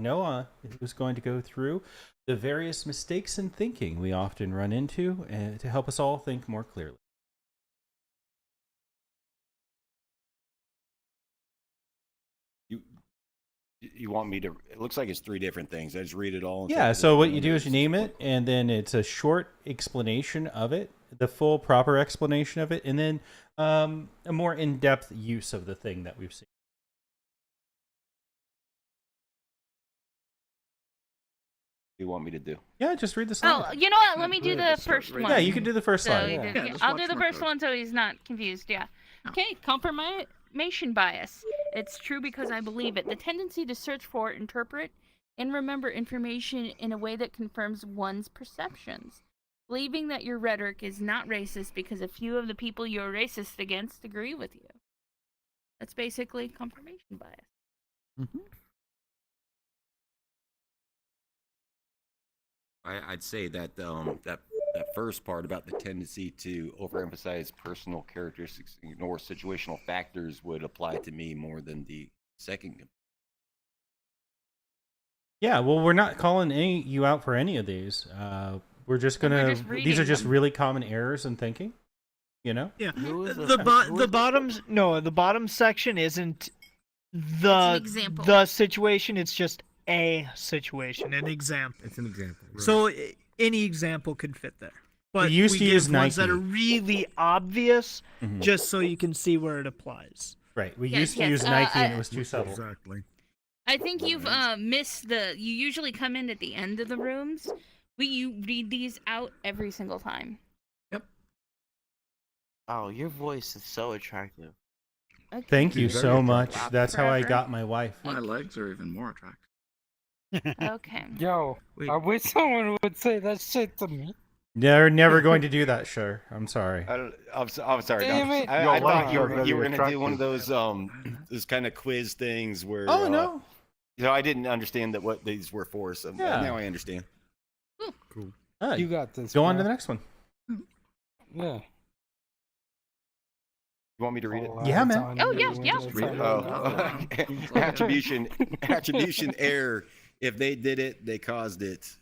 Noah, who's going to go through the various mistakes in thinking we often run into to help us all think more clearly. You want me to? It looks like it's three different things. I just read it all. And Yeah, take so which what you one do is you is name it, and then it's a short explanation of it, the full proper explanation of it, and then a more in-depth use of the thing that we've seen. you want me to do? Yeah, just read the slide. Oh, you know what? Let me do Yeah, the just start first right one. Yeah, you can do the first So slide. you did- Yeah, just I'll watch do the more first code. one so he's not confused. Yeah. Okay, confirmation bias. It's true because I believe it. The tendency to search for, interpret, and remember information in a way that confirms one's perceptions. Believing that your rhetoric is not racist because a few of the people you're racist against agree with you. That's basically confirmation bias. Mm-hmm. I'd say that that first part about the tendency to overemphasize personal characteristics, ignore situational factors, would apply to me more than the second. Yeah, well, we're not calling you out for any of these. We're just gonna. just These are reading just them. really common errors in thinking. You know. Yeah. Who is The bottom section isn't the example. the situation. It's just a situation, an example. It's an example. Right. So any example could fit there. But We used to use give ones that Nike. are really obvious, Mhm. just so you can see where it applies. Right. We Yes, used to yes, use Nike, and it was too subtle. Exactly. I think you've missed the. You usually come in at the end of the rooms. You read these out every single time. Oh, your voice is so attractive. Okay. Thank you Very so much. attractive. That's how I Forever. got my wife. My legs are even more attractive. Okay. Yo, Wait. I wish someone would say that shit to me. They're never going to do that, sure. I'm sorry. I'm sorry. Damn no, it. I Your thought legs you are were very gonna do one of attractive. those kind of quiz things where. Oh no. You know, I didn't understand that what these were for. So Yeah. now I understand. Cool. You got this. Go on to bro. the next one. Yeah. You want me to read it? Oh, Yeah, it's man. on Oh, you, yeah, it's yeah. on Read it. you. Oh, attribution error. If they did it, they caused it.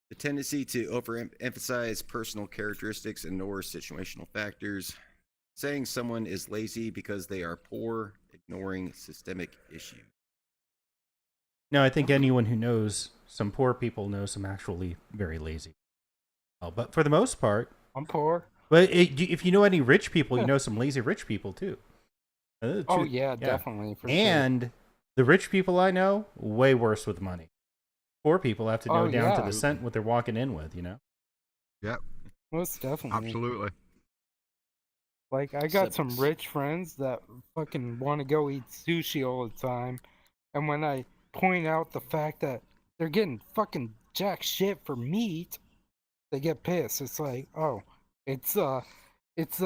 The tendency to overemphasize personal characteristics and ignore situational factors. Saying someone is lazy because they are poor, ignoring systemic issues. No, I think anyone who knows some poor people knows some actually very lazy. But for the most part, I'm poor. but if you know any rich people, you know some lazy rich people too. Oh yeah, definitely. For sure. And the rich people I know, way worse with money. Poor people have to know Oh, down to yeah. the cent what they're walking in with, you know? Yep. Most definitely. Absolutely. Like I got some Subs- rich friends that fucking want to go eat sushi all the time, and when I point out the fact that they're getting fucking jack shit for meat, they get pissed. It's like, oh, it's the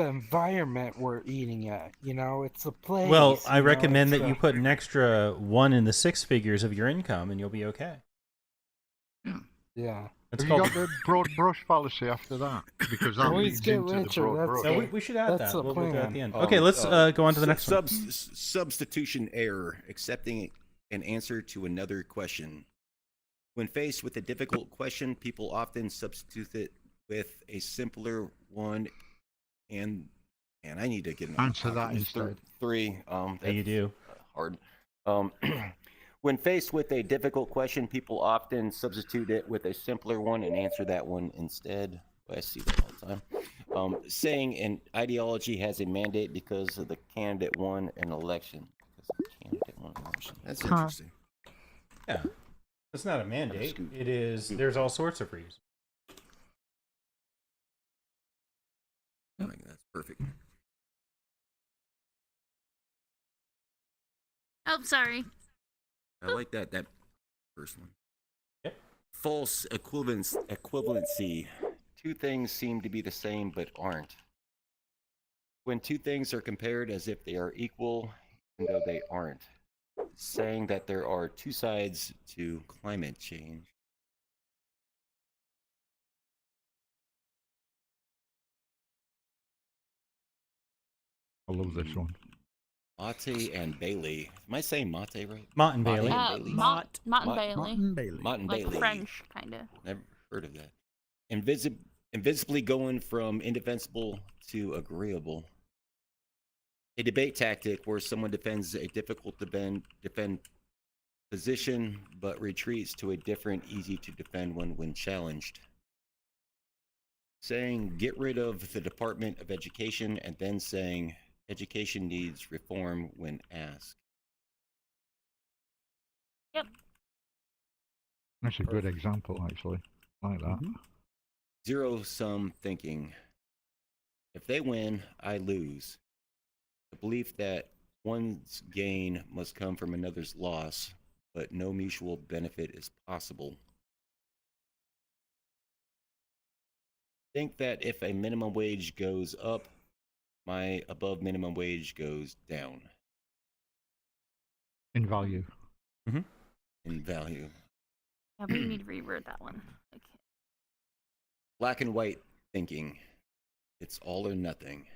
environment we're eating at, you know, it's the place. Well, I you know, recommend it's that you the- put an extra 1 in the 6 figures of your income and you'll be okay. Yeah. It's Have you called. got the broad brush fallacy after that? Because that Always leads get into the richer, broad that's brush. No, we should add That's that. the We'll do that at plan. the end. Okay, let's go on to the next one. Substitution error, accepting an answer to another question. When faced with a difficult question, people often substitute it with a simpler one, and I need to get an Answer that it's instead. Three. Yeah, you do. Hard. When faced with a difficult question, people often substitute it with a simpler one and answer that one instead. I see that all the time. Saying an ideology has a mandate because of the candidate won an election. Because the candidate won an election. That's Huh. interesting. Yeah. It's not a mandate. Scoop. It is, there's all sorts of reasons. I think that's perfect. Oh, sorry. I like that first one. Yep. False equivalency. Two things seem to be the same but aren't. When two things are compared as if they are equal, even though they aren't. Saying that there are two sides to climate change. I love this one. Mate and Bailey. Am I saying Mate right? Mott and Bailey. Bailey. Mott and Mott- Bailey. Bailey. Mott and Like Bailey. French, kind of. Never heard of that. Invisibly going from indefensible to agreeable. A debate tactic where someone defends a difficult to defend position, but retreats to a different, easy to defend one when challenged. Saying get rid of the Department of Education and then saying education needs reform when asked. That's a good example, actually. I like that. Zero-sum thinking. If they win, I lose. The belief that one's gain must come from another's loss, but no mutual benefit is possible. Think that if a minimum wage goes up, my above minimum wage goes down In value. in value. Yeah, we need to reword that one. Okay. Black and white thinking. It's all or nothing.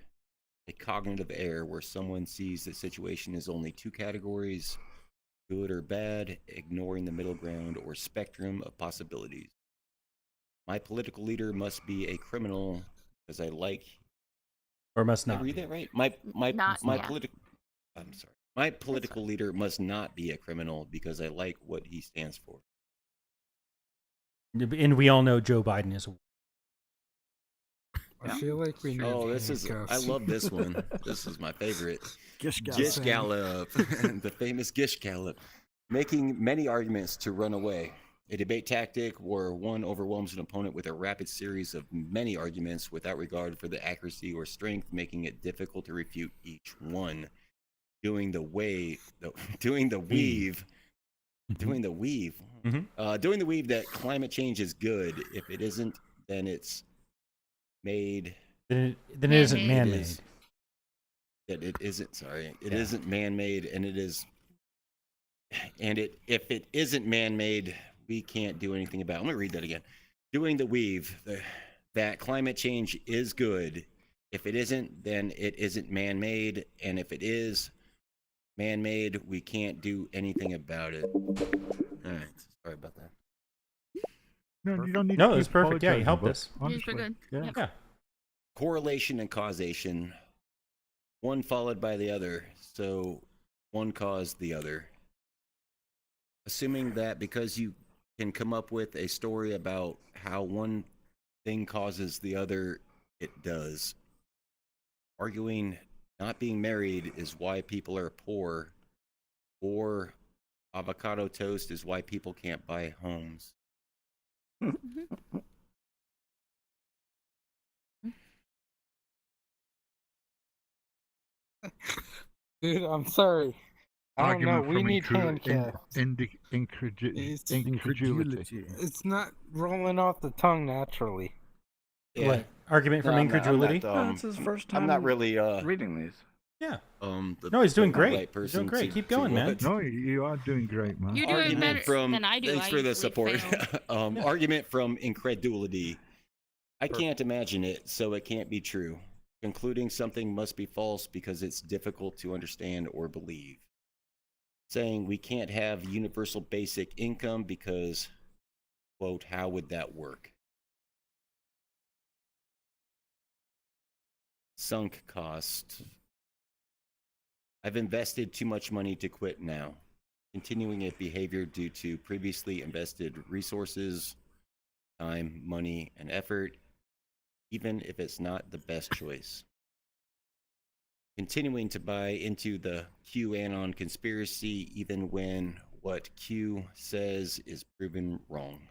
A cognitive error where someone sees the situation as only two categories, good or bad, ignoring the middle ground or spectrum of possibilities. My political leader must be a criminal because I like. Or must Did I not. read be. that right? My Not- yeah. political. I'm sorry. My political leader must not be a criminal because I like what he stands for. And we all know Joe Biden is. I feel like we need Oh, this is. I handcuffs. love this one. This is my favorite. Gish Gish Gallop, the famous Gish Gallop, making many arguments to run away. A debate tactic where one overwhelms an opponent with a rapid series of many arguments without regard for the accuracy or strength, making it difficult to refute each one. Doing the weave, doing the weave that climate change is good. If it isn't, then it's made. Then it isn't Man-made. man-made. That it isn't. Sorry, it Yeah. not man-made, and it is. And if it isn't man-made, we can't do anything about it. I'm gonna read that again. Doing the weave, that climate change is good. If it isn't, then it isn't man-made, and if it is man-made, we can't do anything about it. All right, sorry about that. No, you don't need No, to it was keep perfect. Yeah, you apologising, helped but us. These were honestly, good. Yeah. Yep. Yeah. Correlation and causation, one followed by the other, so one caused the other. Assuming that because you can come up with a story about how one thing causes the other, it does. Arguing not being married is why people are poor, or avocado toast is why people can't buy homes. Dude, I'm sorry. I don't know. Argument We from need handcuffs. incredulity. It's not rolling off the tongue naturally. What? Argument from No, incredulity? That's his first time I'm not really reading these. Yeah. the- No, he's doing the great. right He's person doing great. to- Keep to going, man. what- No, you are doing great, man. You're doing Argument better from than I do. thanks I for the usually support. fail. Argument from incredulity. I can't imagine it, so it can't be true. Concluding something must be false because it's difficult to understand or believe. Saying we can't have universal basic income because, quote, how would that work? Sunk cost. I've invested too much money to quit now. Continuing a behavior due to previously invested resources, time, money, and effort, even if it's not the best choice. Continuing to buy into the QAnon conspiracy, even when what Q says is proven wrong.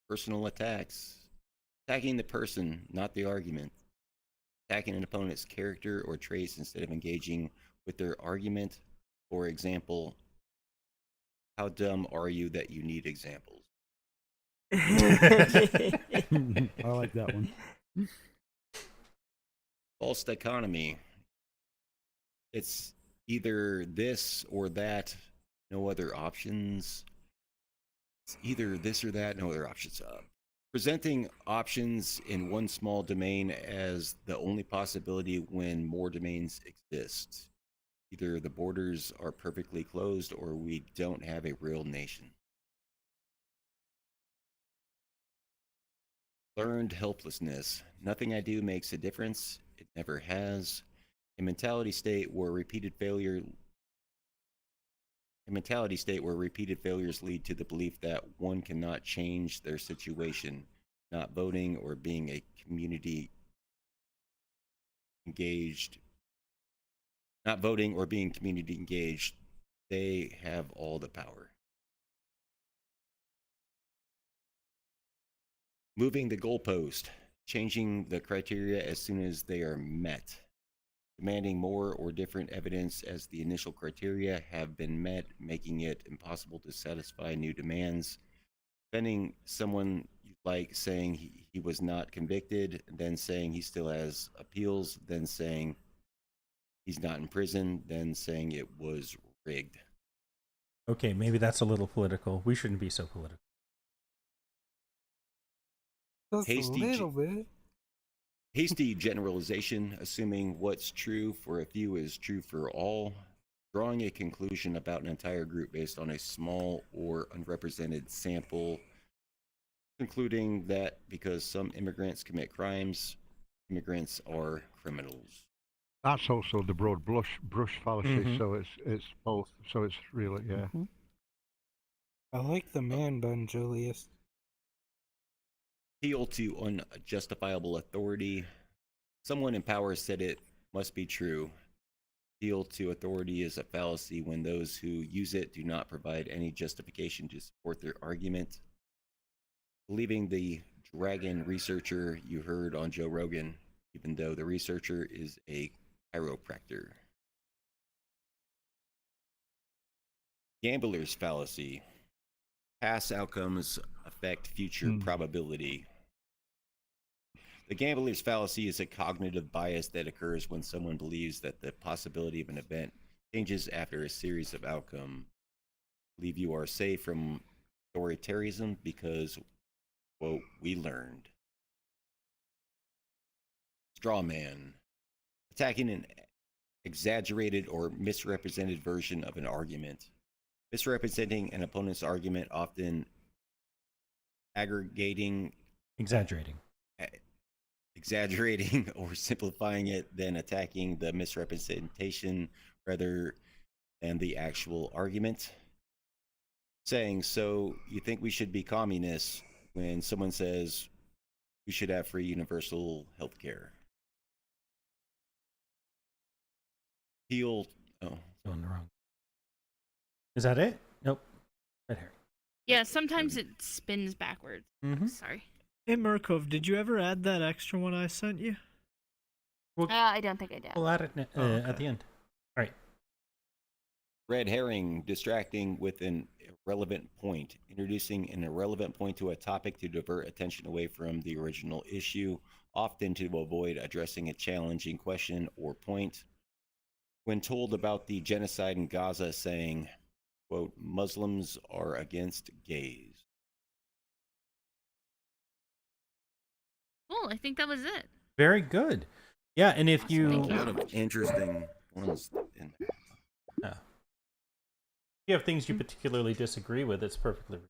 Personal attacks. Attacking the person, not the argument. Attacking an opponent's character or traits instead of engaging with their argument. For example, how dumb are you that you need examples? I like that one. False dichotomy. It's either this or that, no other options. It's either this or that, no other options. Presenting options in one small domain as the only possibility when more domains exist. Either the borders are perfectly closed or we don't have a real nation. Learned helplessness. Nothing I do makes a difference. It never has. A mentality state where repeated failures lead to the belief that one cannot change their situation. Not voting or being a community engaged. Not voting or being community engaged. They have all the power. Moving the goalpost, changing the criteria as soon as they are met, demanding more or different evidence as the initial criteria have been met, making it impossible to satisfy new demands, defending someone you like, saying he was not convicted, then saying he still has appeals, then saying he's not in prison, then saying it was rigged. Okay, maybe that's a little political. We shouldn't be so political. Just Hasty a little bit. Hasty generalization, assuming what's true for a few is true for all, drawing a conclusion about an entire group based on a small or unrepresented sample, concluding that because some immigrants commit crimes, immigrants are criminals. That's also the broad brush fallacy. Mhm. So it's both. So it's really I like the man bun, Julius. Appeal to unjustifiable authority. Someone in power said it must be true. Appeal to authority is a fallacy when those who use it do not provide any justification to support their argument. Believing the dragon researcher you heard on Joe Rogan, even though the researcher is a chiropractor. Gambler's fallacy. Past outcomes affect future probability. The gambler's fallacy is a cognitive bias that occurs when someone believes that the possibility of an event changes after a series of outcomes. Believe you are safe from authoritarianism because, quote, we learned. Straw man. Attacking an exaggerated or misrepresented version of an argument. Misrepresenting an opponent's argument, often exaggerating or simplifying it, then attacking the misrepresentation rather than the actual argument. Saying, so you think we should be communists when someone says we should have free universal health care. Going the wrong. Is that it? Nope. Red herring. Yeah, sometimes it spins backwards. Mhm. Sorry. Hey Murkov, did you ever add that extra one I sent you? I don't think I did. We'll add it at the end. All right. Red herring, distracting with an irrelevant point, introducing an irrelevant point to a topic to divert attention away from the original issue, often to avoid addressing a challenging question or point. When told about the genocide in Gaza, saying, quote, Muslims are against gays. Cool, I think that was it. Very good. Yeah, and if Awesome, you thank A lot of interesting ones in there. if you have things you particularly disagree with, it's perfectly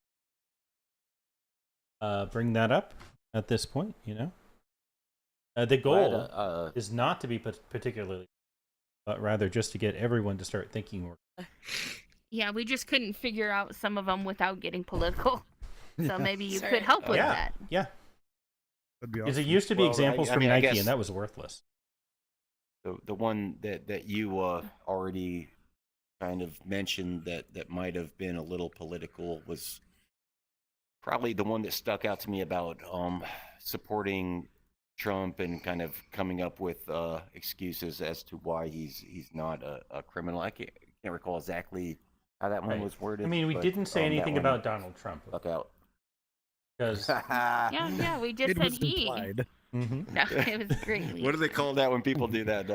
bring that up at this point, you know. The goal is not to be particularly, but rather just to get everyone to start thinking more. Yeah, we just couldn't figure out some of them without getting political. So maybe you Sorry. could help with Yeah. that. Yeah. That'd be Because it awesome. used to be Well, examples I from mean, I Nike, guess- and that was worthless. The one that you already kind of mentioned that might have been a little political was probably the one that stuck out to me about supporting Trump and kind of coming up with excuses as to why he's not a criminal. I can't recall exactly how that one Right. was worded. I mean, we but, didn't say that anything one about Donald Trump stuck out. because Yeah, we just It said was he. implied. No, it was great. What do they call that when people do that?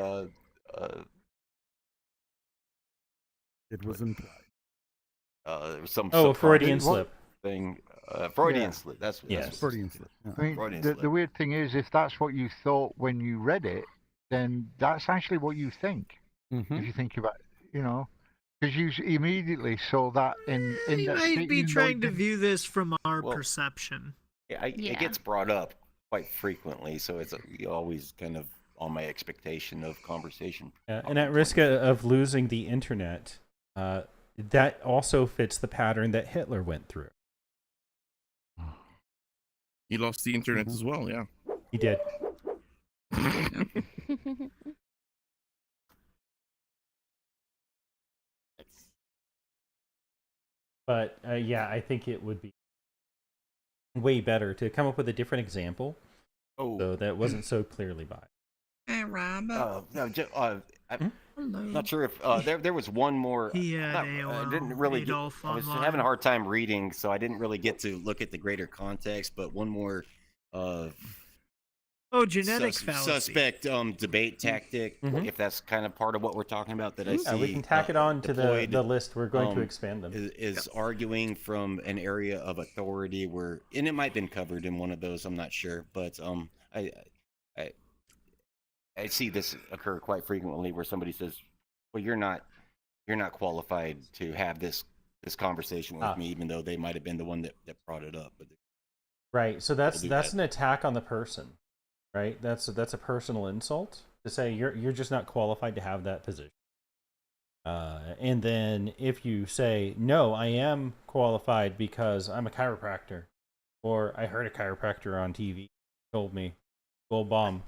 It was implied. Some a Freudian subconscious slip. thing. Freudian Yeah. slip. That's Yes. Freudian slip. Yeah. I mean, Freudian the slip. weird thing is, if that's what you thought when you read it, then that's actually what you think. If you think about, because you immediately saw that in He that might state, be trying to didn't- view this from our Well, perception. Yeah, it Yeah. gets brought up quite frequently, so it's always kind of on my expectation of conversation. And at risk of losing the internet, that also fits the pattern that Hitler went through. He lost the internet as well. Yeah. He did. But yeah, I think it would be way better to come up with a different example, so that wasn't so clearly biased. Hey, Rob. I'm not sure if there was one more. He had I didn't really. I was having a hard time reading, so I didn't really get to look at the greater context. But one more. Genetic fallacy. Suspect debate tactic, if that's kind of part of what we're talking about, that I see. We can tack it on to deployed, the list. We're going to expand them. Is arguing from an area of authority where, and it might have been covered in one of those, I'm not sure, but I see this occur quite frequently where somebody says, well, you're not qualified to have this conversation with me, even though they might have been the one that brought it up. But right, so that's an attack on the person. Right, that's a personal insult to say you're just not qualified to have that position. And then if you say no, I am qualified because I'm a chiropractor, or I heard a chiropractor on TV told me, gold bomb.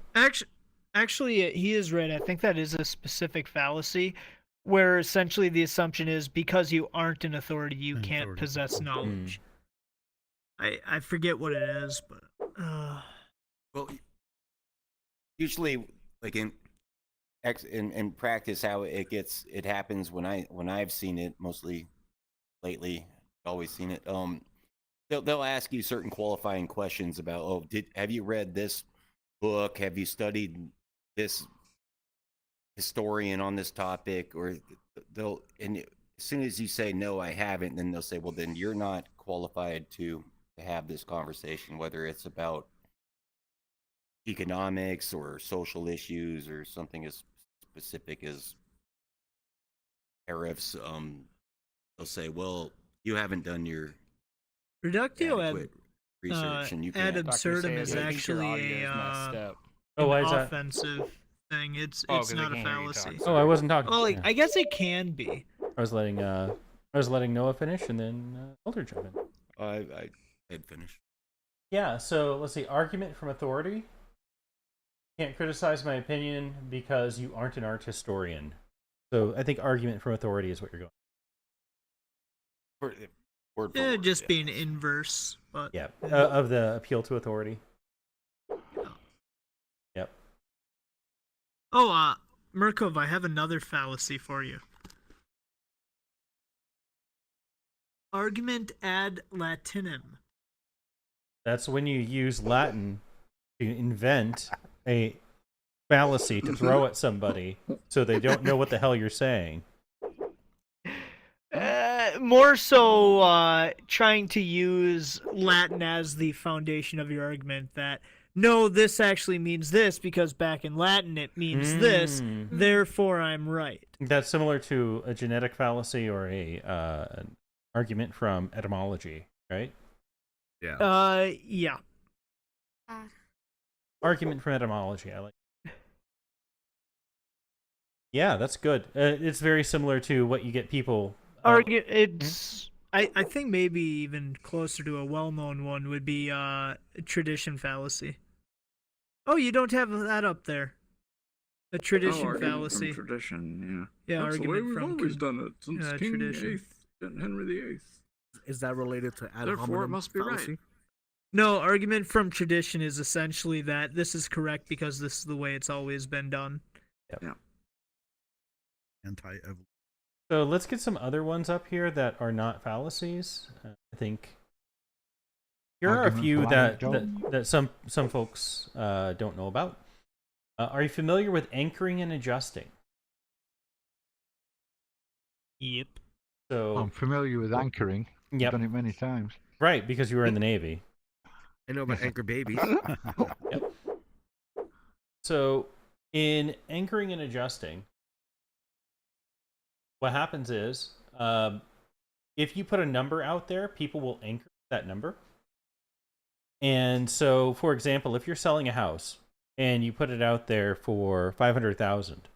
Actually, he is right. I think that is a specific fallacy, where essentially the assumption is because you aren't an authority, you can't possess knowledge. I forget what it is, but well. Usually, like in practice, how it happens when I've seen it mostly lately, always seen it. They'll ask you certain qualifying questions about, have you read this book? Have you studied this historian on this topic? Or and as soon as you say no, I haven't, then they'll say, well, then you're not qualified to have this conversation, whether it's about economics or social issues or something as specific as tariffs. They'll say, well, you haven't done your reductio adequate research, and you ad can't. absurdum is actually an why is that? offensive thing. It's they not a can't hear you fallacy. talk. Oh, I wasn't talking. Well, Yeah. I guess it can be. I was letting Noah finish, and then Elder jump in. I had finished. Yeah, so let's see. Argument from authority. Can't criticize my opinion because you aren't an art historian. So I think argument from authority is what you're going. Word for Yeah, word, just yeah. being inverse, but Yeah, of the appeal to authority. Yep. Oh, Murkov, I have another fallacy for you. Argument ad Latinum. That's when you use Latin to invent a fallacy to throw at somebody so they don't know what the hell you're saying. More so trying to use Latin as the foundation of your argument that, no, this actually means this because back in Latin it means this, therefore I'm right. That's similar to a genetic fallacy or an argument from etymology, right? Yeah. Argument from etymology, I like. Yeah, that's good. It's very similar to what you get people... It's... I think maybe even closer to a well-known one would be tradition fallacy. Oh, you don't have that up there. A tradition argument fallacy. From tradition, yeah. Yeah, That's the way argument we've from always done it since King tradition. VIII, Henry VIII. Is that related to ad Therefore, it hominem must be fallacy? right. No, argument from tradition is essentially that this is correct because this is the way it's always been done. Yeah. Anti-evolution. So let's get some other ones up here that are not fallacies. I think here are a Argument few from that anecdote. some folks don't know about. Are you familiar with anchoring and adjusting? Yep. So I'm familiar with anchoring. Yep. I've done it many times. Right, because you were in the Navy. I know about anchor babies. Yep. So, in anchoring and adjusting, what happens is, if you put a number out there, people will anchor that number. And so, for example, if you're selling a house and you put it out there for 500,000,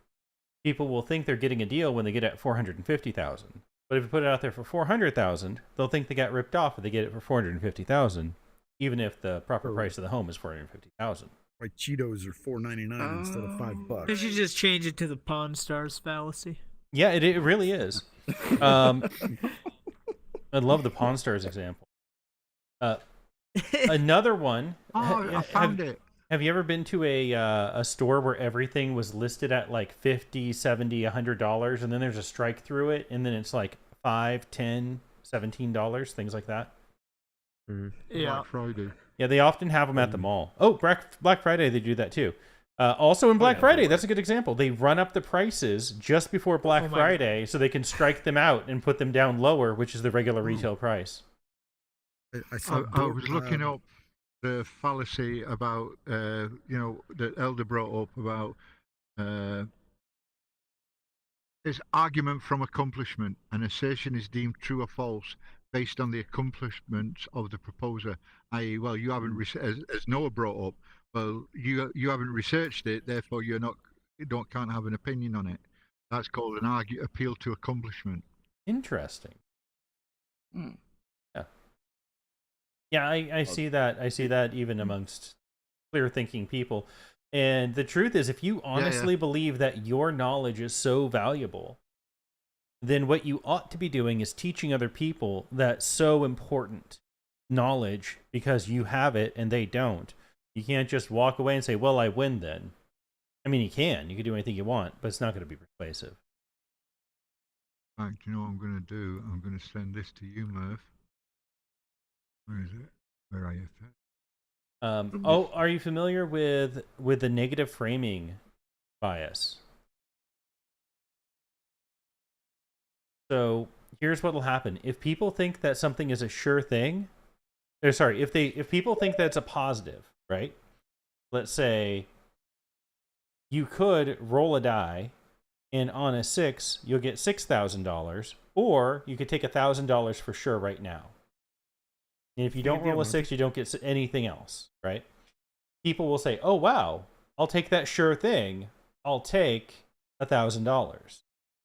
people will think they're getting a deal when they get it at 450,000. But if you put it out there for 400,000, they'll think they got ripped off if they get it for 450,000, even if the proper price of the home is 450,000. My Cheetos are $4.99 instead of $5. They should just change it to the Pawn Stars fallacy. Yeah, it really is. I love the Pawn Stars example. Another one. Oh, I found it. Have you ever been to a store where everything was listed at like $50, $70, $100, and then there's a strike through it, and then it's like $5, $10, $17, things like that? Yeah. Black Friday. Yeah, they often have them at the mall. Oh, Black Friday, they do that too. Also in Black Friday, that's a good example. They run up the prices just before Black Friday so they can strike them out and put them down lower, which is the regular retail price. I was looking up the fallacy about, that Elder brought up about this argument from accomplishment. An assertion is deemed true or false based on the accomplishments of the proposer, i.e., well, you haven't, as Noah brought up, well, you haven't researched it, therefore can't have an opinion on it. That's called an appeal to accomplishment. Interesting. Yeah, I see that. I see that even amongst clear-thinking people. And the truth is, if you honestly believe that your knowledge is so valuable, then what you ought to be doing is teaching other people that so important knowledge because you have it and they don't. You can't just walk away and say, well, I win then. I mean, you can do anything you want, but it's not going to be persuasive. In fact, you know what I'm going to do? I'm going to send this to you, Murph. Where is it? Where are you? Are you familiar with the negative framing bias? So here's what will happen. If people think that something is a sure thing, if people think that's a positive, right? Let's say you could roll a die and on a 6, you'll get $6,000, or you could take $1,000 for sure right now. And if you don't roll a 6, you don't get anything else, right? People will say, oh, wow, I'll take that sure thing. I'll take $1,000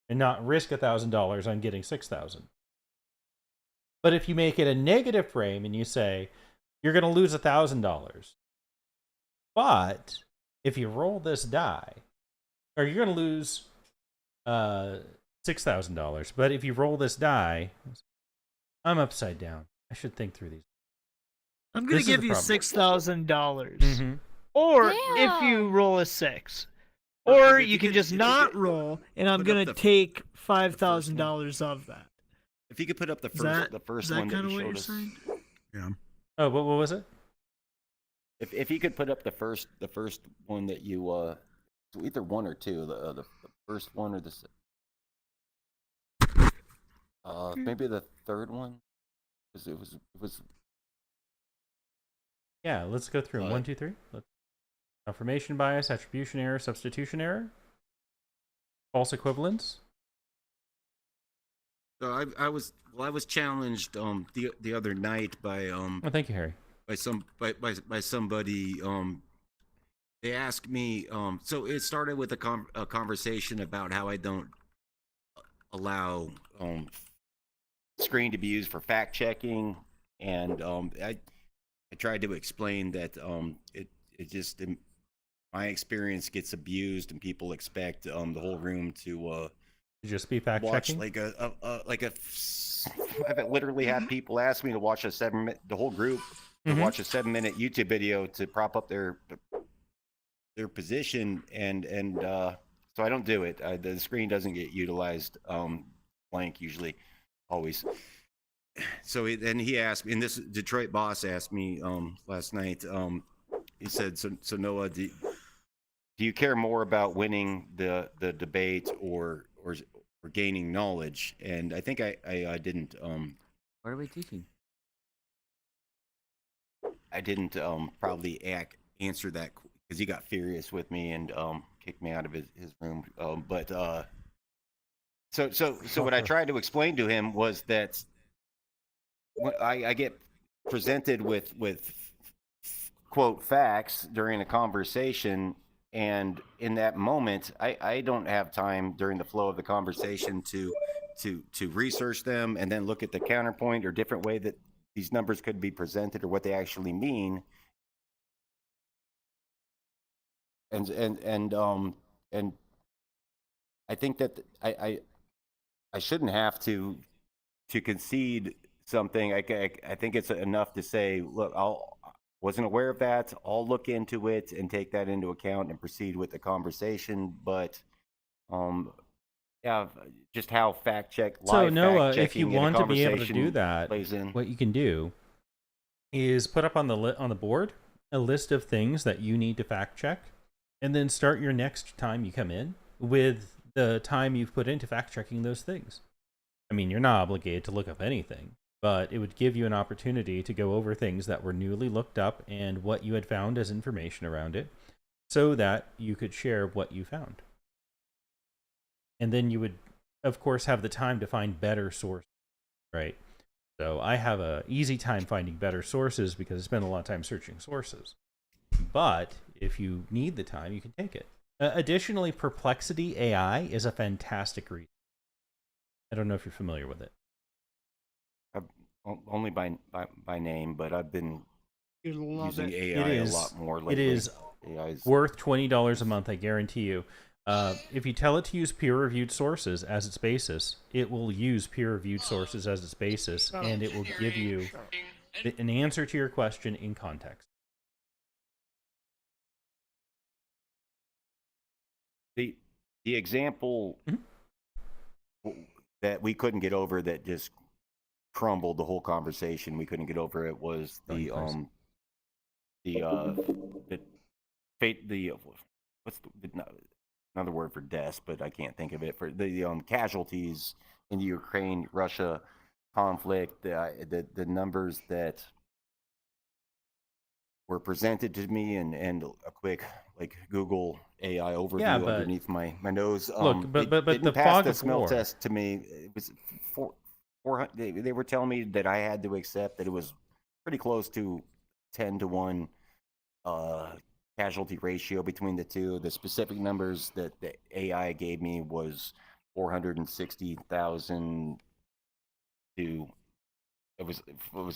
and not risk $1,000 on getting $6,000. But if you make it a negative frame and you say, you're going to lose $1,000, but if you roll this die, or you're going to lose $6,000, but if you roll this die, I'm upside down. I should think through these. I'm going to give you $6,000. Or if you roll a 6. Or you can just not roll, and I'm going to take $5,000 of that. If you could put up the first one that you showed us. Yeah. Oh, what was it? If you could put up the first one that you either one or two, the first one or the maybe the third one, because it was. Yeah, let's go through 1, 2, 3. Confirmation bias, attribution error, substitution error, false equivalence. So I was challenged the other night by Oh, thank you, Harry. by somebody. They asked me. So it started with a conversation about how I don't allow screen to be used for fact checking, and I tried to explain that it just in my experience gets abused, and people expect the whole room to just be fact watch checking. I've literally had people ask me to watch the whole group to watch a 7-minute YouTube video to prop up their position, and so I don't do it. The screen doesn't get utilized blank usually, always. So then he asked me, and this Detroit boss asked me last night. He said, "So Noah, do you care more about winning the debate or gaining knowledge?" And I think I didn't. What are we teaching? I didn't probably answer that because he got furious with me and kicked me out of his room. So what I tried to explain to him was that when I get presented with quote facts during a conversation, and in that moment I don't have time during the flow of the conversation to research them and then look at the counterpoint or different way that these numbers could be presented or what they actually mean. And I think that I shouldn't have to concede something. I think it's enough to say, look, wasn't aware of that. I'll look into it and take that into account and proceed with the conversation. But yeah, just how fact check. So live Noah, fact if you checking in a want to be able to conversation do that, plays in. what you can do is put up on the board a list of things that you need to fact check, and then start your next time you come in with the time you've put into fact checking those things. I mean, you're not obligated to look up anything, but it would give you an opportunity to go over things that were newly looked up and what you had found as information around it, so that you could share what you found. And then you would, of course, have the time to find better sources, right? So I have a easy time finding better sources because I spend a lot of time searching sources. But if you need the time, you can take it. Additionally, Perplexity AI is a fantastic resource. I don't know if you're familiar with it. Only by name, but I've been using it. AI a lot more lately. It is worth $20 a month, I guarantee you. If you tell it to use peer-reviewed sources as its basis, it will use peer-reviewed sources as its basis, and it will give you an answer to your question in context. The example that we couldn't get over that just crumbled the whole conversation. We couldn't get over it was what's another word for deaths, but I can't think of it, for the casualties in the Ukraine-Russia conflict. The numbers that were presented to me and a quick Google AI overview underneath my nose. Look, but the pass fog the of smell war test to me. It was 400. They were telling me that I had to accept that it was pretty close to 10-to-1 casualty ratio between the two. The specific numbers that the AI gave me was 460,000 to it was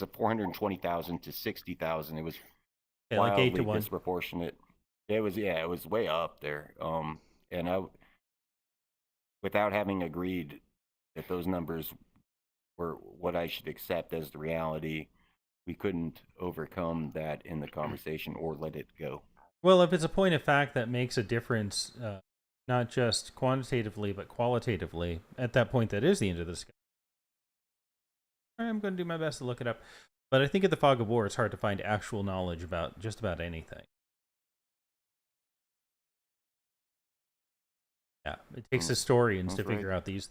a 420,000 to 60,000. It was like 8 to wildly 1 disproportionate. It was way up there. And I, without having agreed that those numbers were what I should accept as the reality, we couldn't overcome that in the conversation or let it go. Well, if it's a point of fact that makes a difference, not just quantitatively but qualitatively, at that point that is the end of the discussion. I'm going to do my best to look it up. But I think at the fog of war, it's hard to find actual knowledge about just about anything. Yeah, it takes historians to figure out these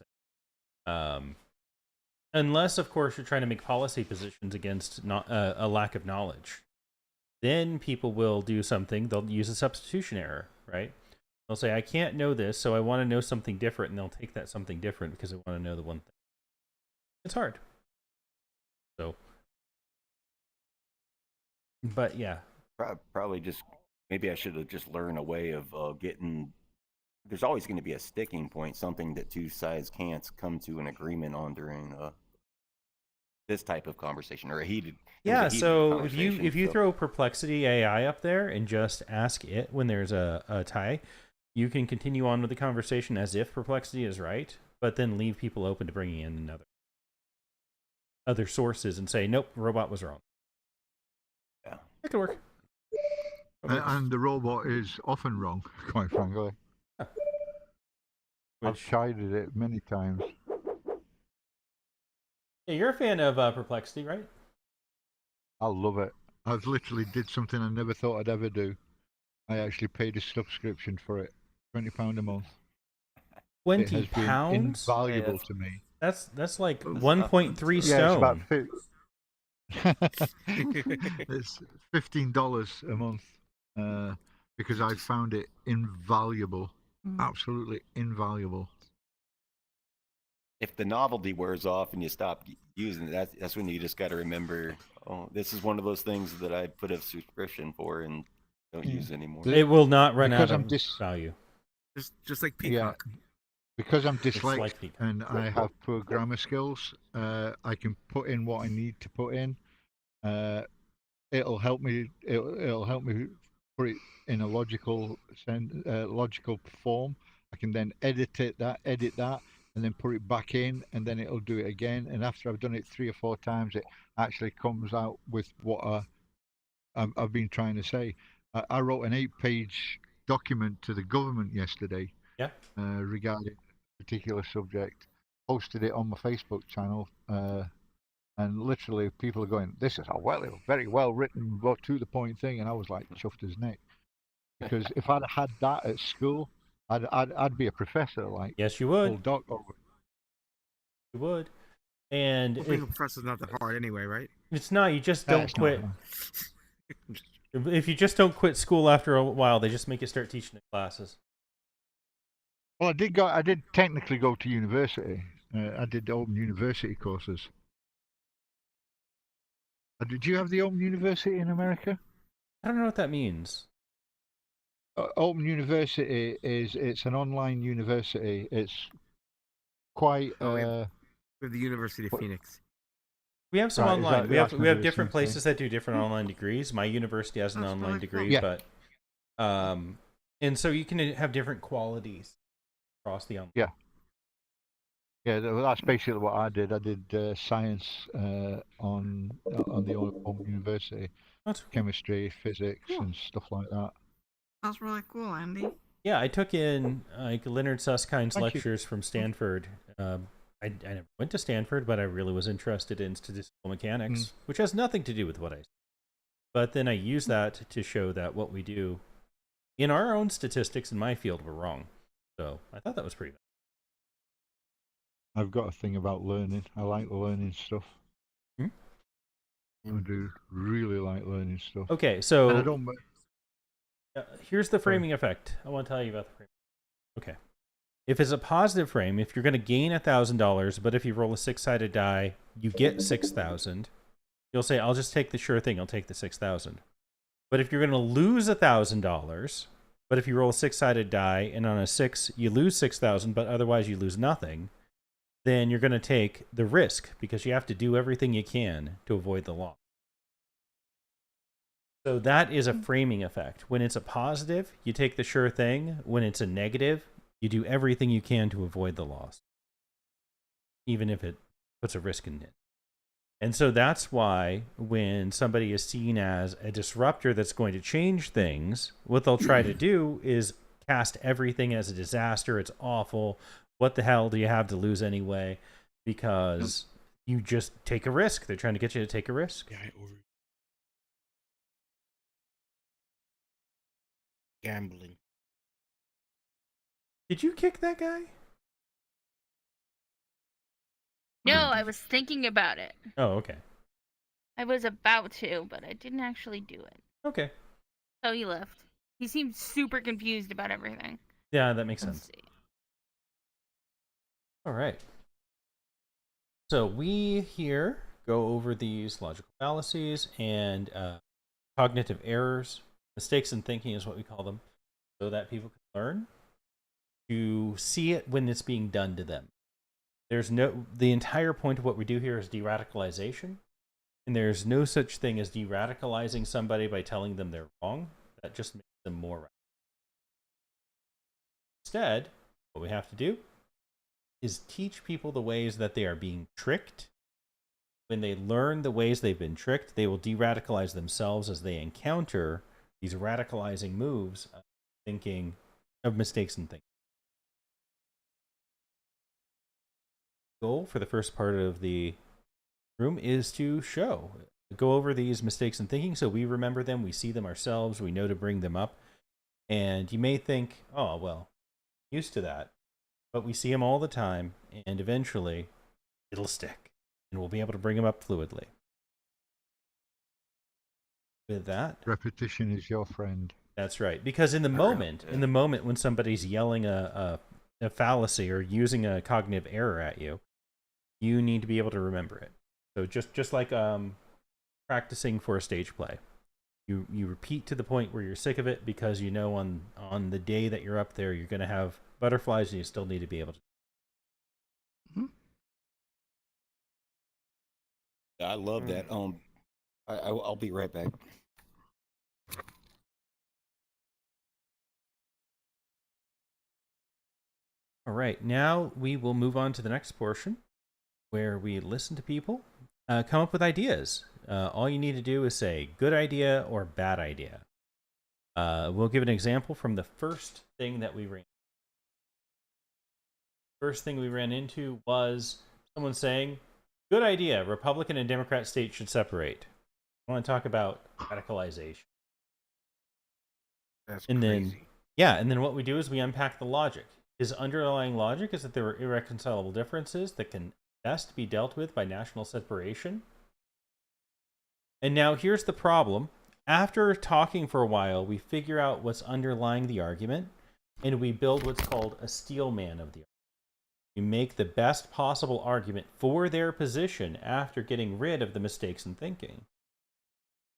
things. Unless, of course, you're trying to make policy positions against a lack of knowledge. Then people will do something. They'll use a substitution error, right? They'll say, I can't know this, so I want to know something different, and they'll take that something different because they want to know the one thing. It's hard. So, but yeah. Probably just, maybe I should have just learned a way of getting, there's always going to be a sticking point, something that two sides can't come to an agreement on during this type of conversation, or a heated. Yeah, so if you throw Perplexity AI up there and just ask it when there's a tie, you can continue on with the conversation as if Perplexity is right, but then leave people open to bringing in other sources and say, nope, the robot was wrong. Yeah, it could work. And the robot is often wrong, quite frankly. Yeah. I've chided it many times. Yeah, you're a fan of Perplexity, right? I love it. I've literally did something I never thought I'd ever do. I actually paid a subscription for it, £20 a month. £20? It has been invaluable to me. That's like 1.3 stone. Yeah, It's $15 a month because I found it invaluable, absolutely invaluable. If the novelty wears off and you stop using it, that's when you just got to remember, oh, this is one of those things that I put a subscription for and don't use anymore. It will not run Because out I'm of value. Just like Peacock. Because I'm It's like dyslexic Peacock. and I have poor grammar skills, I can put in what I need to put in. It'll help me. It'll help me put it in a logical form. I can then edit that, and then put it back in, and then it'll do it again. And after I've done it 3 or 4 times, it actually comes out with what I've been trying to say. I wrote an 8-page document to the government yesterday. Yeah. Regarding a particular subject, posted it on my Facebook channel, and literally people are going, "This is a very well written, to the point thing," and I was like chuffed as neck, because if I'd had that at school, I'd be a professor. Like, yes, you would. You would. And Well, being a professor's not that hard anyway, right? It's not. You just don't It's quit. not. If you just don't quit school after a while, they just make you start teaching the classes. Well, I did technically go to university. I did open university courses. Did you have the Open University in America? I don't know what that means. Open University it's an online university. It's quite. We have the University of Phoenix. We have some Right, online. We that's have maybe the different same thing. places that do different online degrees. My university has an online degree, Yeah. but and so you can have different qualities across the online. Yeah, that's basically what I did. I did science on the Open University, chemistry, physics, and stuff like that. That's really cool, Andy. Yeah, I took in like Leonard Suskind's Thank you. lectures from Stanford. I never went to Stanford, but I really was interested in statistical mechanics, which has nothing to do with what I. But then I use that to show that what we do in our own statistics in my field were wrong. So I thought that was pretty bad. I've got a thing about learning. I like learning stuff. I do really like learning stuff. Okay, so and I don't. Here's the framing effect. I want to tell you about the framing. Okay. If it's a positive frame, if you're going to gain $1,000, but if you roll a 6-sided die, you get 6,000, you'll say, I'll just take the sure thing. I'll take the 6,000. But if you're going to lose $1,000, but if you roll a 6-sided die and on a 6, you lose 6,000, but otherwise you lose nothing, then you're going to take the risk because you have to do everything you can to avoid the loss. So that is a framing effect. When it's a positive, you take the sure thing. When it's a negative, you do everything you can to avoid the loss, even if it puts a risk in it. And so that's why when somebody is seen as a disruptor that's going to change things, what they'll try to do is cast everything as a disaster. It's awful. What the hell do you have to lose anyway? Because you just take a risk. They're trying to get you to take a risk. Gambling. Did you kick that guy? No, I was thinking about it. Oh, okay. I was about to, but I didn't actually do it. Okay. So he left. He seemed super confused about everything. Yeah, that makes sense. All right. So we here go over these logical fallacies and cognitive errors. Mistakes in thinking is what we call them, so that people can learn to see it when it's being done to them. The entire point of what we do here is de-radicalization, and there's no such thing as de-radicalizing somebody by telling them they're wrong. That just makes them more right. Instead, what we have to do is teach people the ways that they are being tricked. When they learn the ways they've been tricked, they will de-radicalize themselves as they encounter these radicalizing moves of thinking, of mistakes in thinking. The goal for the first part of the room is to go over these mistakes in thinking so we remember them, we see them ourselves, we know to bring them up. And you may think, oh, well, I'm used to that. But we see them all the time, and eventually it'll stick, and we'll be able to bring them up fluidly. with that. Repetition is your friend. That's right. Because in the moment, when somebody's yelling a fallacy or using a cognitive error at you, you need to be able to remember it. So just like practicing for a stage play, you repeat to the point where you're sick of it, because you know on the day that you're up there, you're going to have butterflies, and you still need to be able to. I love that. I'll be right back. All right, now we will move on to the next portion, where we listen to people, come up with ideas. All you need to do is say good idea or bad idea. We'll give an example from the first thing that we ran. First thing we ran into was someone saying, good idea, Republican and Democrat states should separate. I want to talk about radicalization. That's and crazy. then what we do is we unpack the logic. His underlying logic is that there are irreconcilable differences that can best be dealt with by national separation. And now here's the problem. After talking for a while, we figure out what's underlying the argument, and we build what's called a steel man of the argument. We make the best possible argument for their position after getting rid of the mistakes in thinking.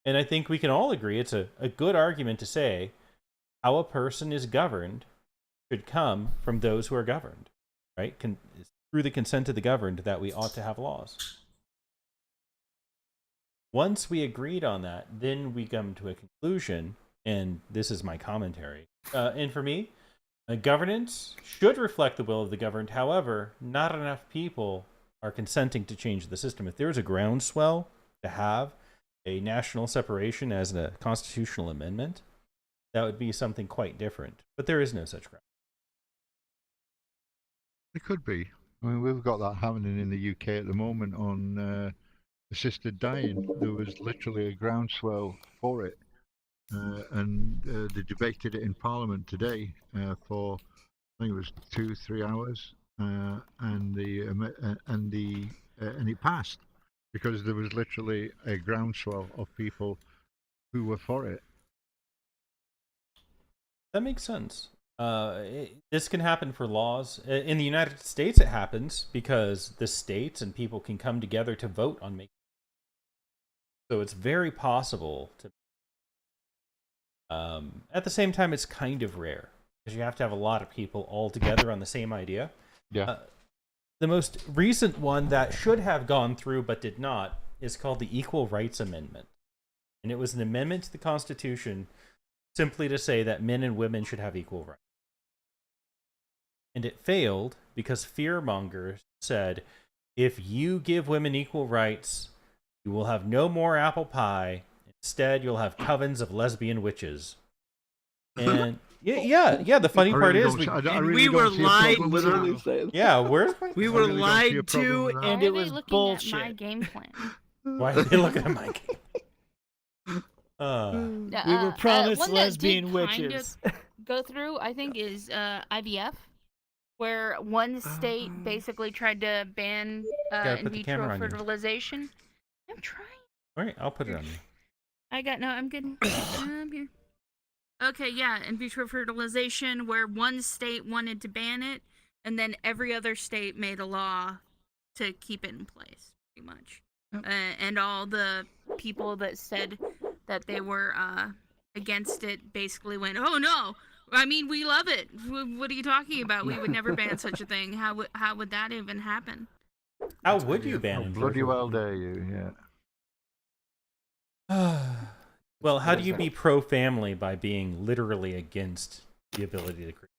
And I think we can all agree it's a good argument to say how a person is governed should come from those who are governed, right? Through the consent of the governed that we ought to have laws. Once we agreed on that, then we come to a conclusion, and this is my commentary. And for me, governance should reflect the will of the governed. However, not enough people are consenting to change the system. If there was a groundswell to have a national separation as a constitutional amendment, that would be something quite different. But there is no such ground. It could be. I mean, we've got that happening in the UK at the moment on assisted dying. There was literally a groundswell for it, and they debated it in Parliament today for, I think it was 2-3 hours, and it passed because there was literally a groundswell of people who were for it. That makes sense. This can happen for laws. In the United States, it happens because the states and people can come together to vote on making. So it's very possible to. At the same time, it's kind of rare because you have to have a lot of people all together on the same idea. Yeah. The most recent one that should have gone through but did not is called the Equal Rights Amendment. And it was an amendment to the Constitution simply to say that men and women should have equal rights. And it failed because fearmongers said, if you give women equal rights, you will have no more apple pie. Instead, you'll have covens of lesbian witches. And yeah. The funny part is we were lied to. Yeah, where's my? We were lied to, and it was bullshit. Why are they looking at my game plan? Why are they looking at my game? We were promised one lesbian that did witches. Kind of go through, I think, is IVF, where one state basically tried to ban in vitro fertilization. I'm trying. All right, I'll put it on you. I'm good. I'm here. Okay, yeah, in vitro fertilization, where one state wanted to ban it, and then every other state made a law to keep it in place, pretty much. And all the people that said that they were against it basically went, oh no, I mean, we love it. What are you talking about? We would never ban such a thing. How would that even happen? How would you ban it? Bloody well dare you, yeah. Well, how do you be pro-family by being literally against the ability to create?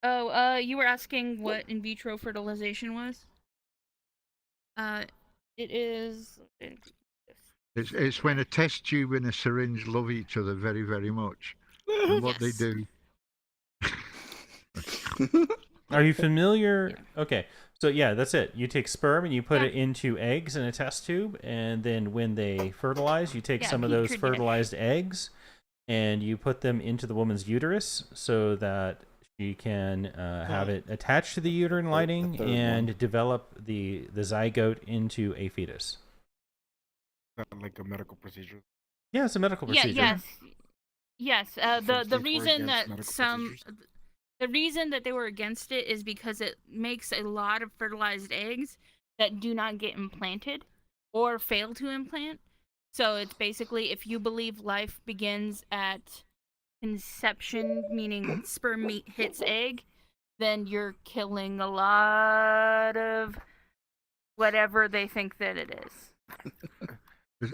Oh, you were asking what in vitro fertilization was? It is. It's when a test tube and a syringe love each other very, very much. And what they do. Are you familiar? Yeah. Okay, so yeah, that's it. You take sperm and you put it into eggs in a test tube, and then when they fertilize, you take some of those fertilized eggs and you put them into the woman's uterus so that She can have it attached to the uterine lining and develop the zygote into a fetus. Like a medical procedure. Yeah, it's a medical procedure. Yes. Some The states were reason against that medical the reason that they were against it is because it makes a lot of fertilized eggs that do not get implanted or fail to implant. So it's basically, if you believe life begins at conception, meaning sperm hits egg, then you're killing a lot of whatever they think that it is.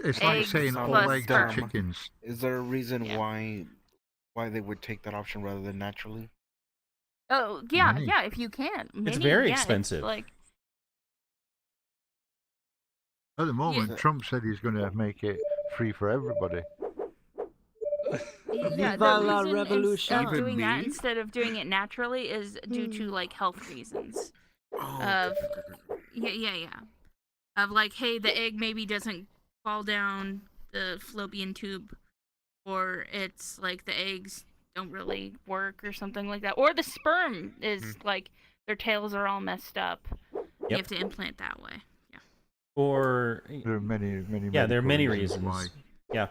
It's like Eggs saying all plus eggs are sperm. chickens. Is there a reason why they would take that option rather than naturally? Oh yeah, Money. yeah. If you can, It's Many, very yeah, it's expensive. like At the moment, Yeah. Trump said he's going to make it free for everybody. yeah, Viva la the reason revolution. of Even doing that me? instead of doing it naturally is due to like health reasons. Oh, Of okay. yeah. Of like, hey, the egg maybe doesn't fall down the fallopian tube, or it's like the eggs don't really work or something like that, or the sperm is like their tails are all messed up. You Yep. have to implant that way. Or There are many. yeah, there are medical many reasons reasons. why. Yeah.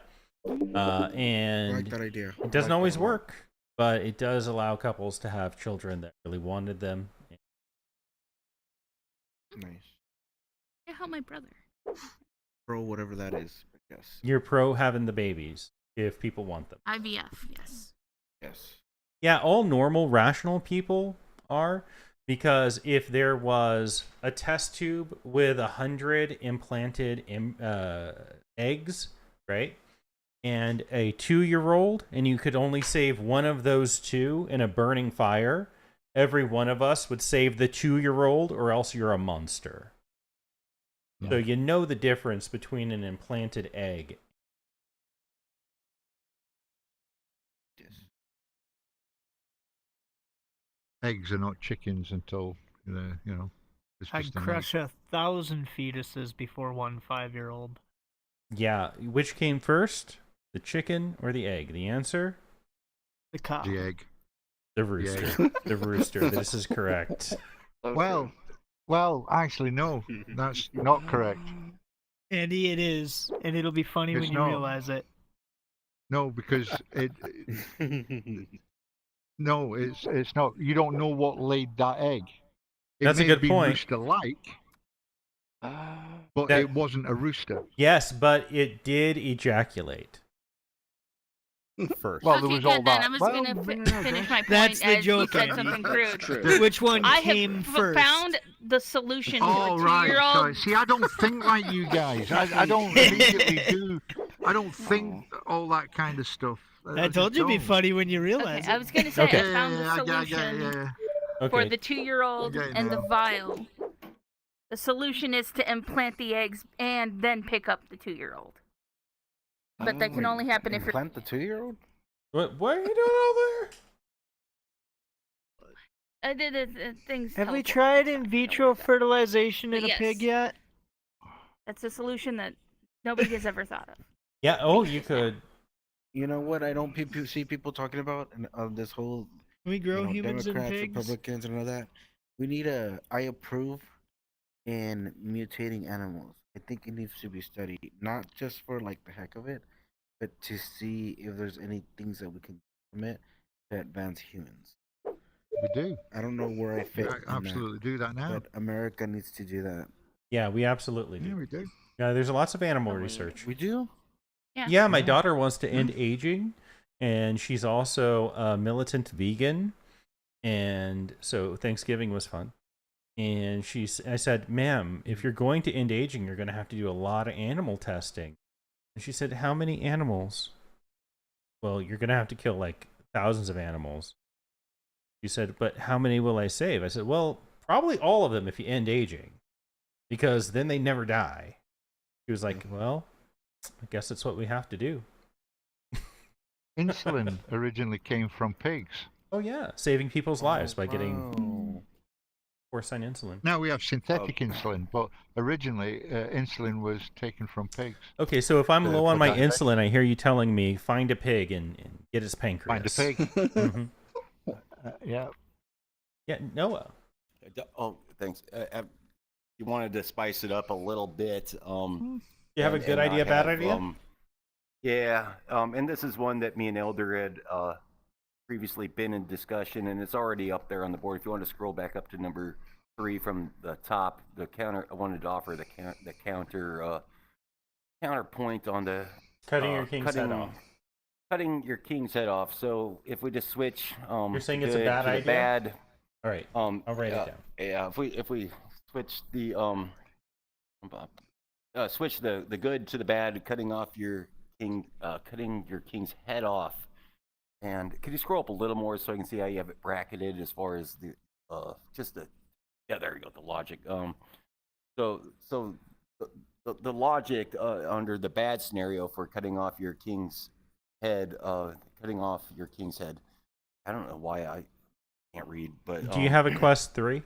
I And like that idea. it doesn't I like always that a lot. work, but it does allow couples to have children that really wanted them. Nice. I help my brother. Pro whatever that is. Yes. You're pro having the babies if people want them. IVF, yes. Yes. Yeah, all normal, rational people are, because if there was a test tube with 100 implanted eggs, right, and a 2-year-old, and you could only save one of those two in a burning fire, every one of us would save the 2-year-old, or else you're a monster. So you know the difference between an implanted egg. Yes. Eggs are not chickens until it's I'd just an egg. crush 1,000 fetuses before one 5-year-old. Yeah, which came first, the chicken or the egg? The answer? The cow. The egg. The rooster. The rooster. This is correct. Well, actually, no, that's not correct. Andy, it is, and it'll be funny It's when you not. realize it. No, because no, it's not. You don't know what laid that egg. It That's a may good have been point. Rooster-like, but That- it wasn't a rooster. Yes, but it did ejaculate. First. Well, okay, there was good all then. that. I was Well, gonna finish my point That's the as you joke, said Andy. something crude. True. Which one I came have first? found the solution Oh, to a right. 2-year-old. Sorry. See, I don't think like you guys. I don't immediately do. I don't think all that kind of stuff. I told you it'd be funny when you realize Okay, I it. was gonna say Okay. I found the solution for Okay. the 2-year-old Okay, and the now. vial. The solution is to implant the eggs and then pick up the 2-year-old. But that can only happen if you're. Implant the 2-year-old? What are you doing over I did it. Things. Have we help. tried in vitro fertilization in a Yes. pig yet? That's a solution that nobody has ever thought of. Yeah, oh, you could. You know what? I don't see people talking about and this whole Can we grow you know, humans in Democrats, pigs? Republicans, and all that. We need I approve in mutating animals. I think it needs to be studied, not just for like the heck of it, but to see if there's any things that we can implement to advance humans. We do. I don't know where I We fit. in absolutely do that now. But America needs to do that. Yeah, we absolutely Yeah, do. we do. Yeah, there's lots of animal research. We do. Yeah, my daughter wants to end aging, and she's also a militant vegan, and so Thanksgiving was fun. And I said, "Ma'am, if you're going to end aging, you're going to have to do a lot of animal testing." And she said, "How many animals?" Well, you're going to have to kill like thousands of animals. She said, "But how many will I save?" I said, "Well, probably all of them if you end aging, because then they never die." She was like, "Well, I guess that's what we have to do." Insulin originally came from pigs. Oh yeah, saving people's lives by getting Wow. porcine insulin. Now we have synthetic insulin, but originally insulin was taken from pigs. Okay, so if I'm low for on my diabetes. insulin, I hear you telling me find a pig and get its Find a pancreas. pig. Mhm. Yeah. Yeah, Noah. Oh, thanks. You wanted to spice it up a little bit. You have a good idea, bad idea? Yeah, and this is one that me and Elder had previously been in discussion, and it's already up there on the board. If you want to scroll back up to number 3 from the top, the counter. I wanted to offer the counterpoint on the Cutting your king's head off. Cutting your king's head off. So if we just switch, you're saying it's a bad idea. Bad. All right. I'll write it down. Yeah, if we switch the switch the good to the bad, cutting your king's head off. And could you scroll up a little more so I can see how you have it bracketed as far as the there you go, the logic. So the logic under the bad scenario for cutting off your king's head. I don't know why I can't read, but do you have a quest 3?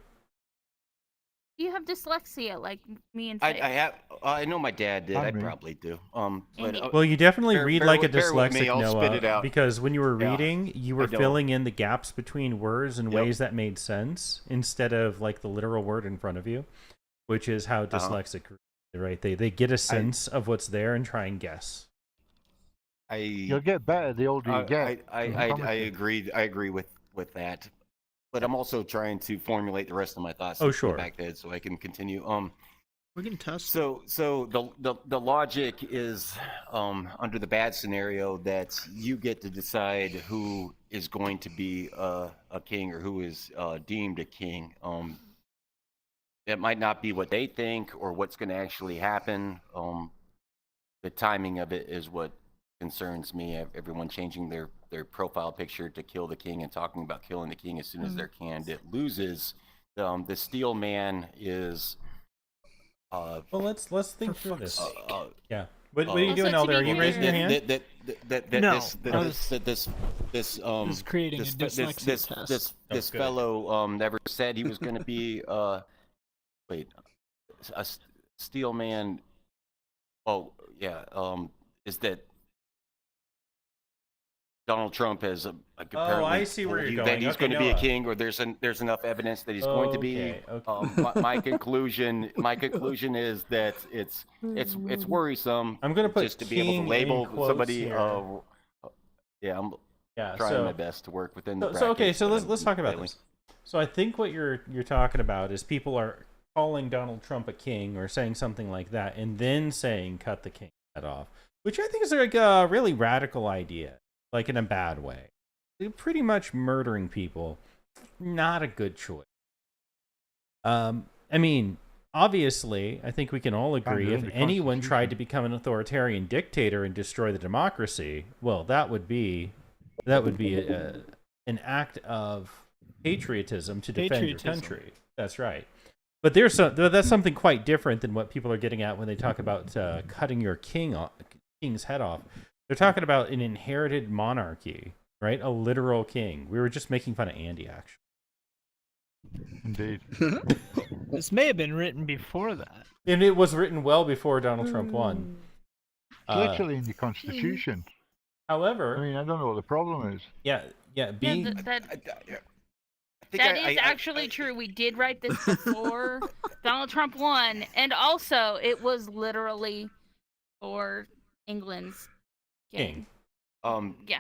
You have dyslexia like me and Faith. I have. I know my dad did. I probably do. Well, you definitely read like a dyslexic, I'll Noah, spit it out. because when you were reading, you were filling in the gaps between words in ways that made sense instead of like the literal word in front of you, which is how dyslexic, right? They get a sense of what's there and try and guess. You'll get better the older you get. I agree with that. But I'm also trying to formulate the rest of my thoughts. Sure. Back there so I can continue. We can test. So the logic is under the bad scenario that you get to decide who is going to be a king or who is deemed a king. It might not be what they think or what's going to actually happen. The timing of it is what concerns me. Everyone changing their profile picture to kill the king and talking about killing the king as soon as their candidate loses. The Steel Man is. Well, let's think through this. Yeah. What are you doing, Elder? Are you raising your hand? No. This creating a dyslexia test. This fellow never said he was going to be a Steel Man. Oh yeah. Is that Donald Trump has I see where you're going. That he's going to be a king, or there's enough evidence that he's going to be. My conclusion is that it's worrisome. I'm going to put just to be able to label somebody. I'm trying my best to work within the brackets. So let's talk about this. So I think what you're talking about is people are calling Donald Trump a king or saying something like that, and then saying cut the king's head off, which I think is like a really radical idea. Like in a bad way. Pretty much murdering people, not a good choice. I mean, obviously, I think we can all agree if anyone tried to become an authoritarian dictator and destroy the democracy, well, that would be an act of patriotism to defend your country. That's right. But that's something quite different than what people are getting at when they talk about cutting your king's head off. They're talking about an inherited monarchy, right? A literal king. We were just making fun of Andy, actually. Indeed. This may have been written before that. And it was written well before Donald Trump won. It's literally in the Constitution. However... I mean, I don't know what the problem is. That is actually true. We did write this before Donald Trump won. And also, it was literally for England's king. Yeah.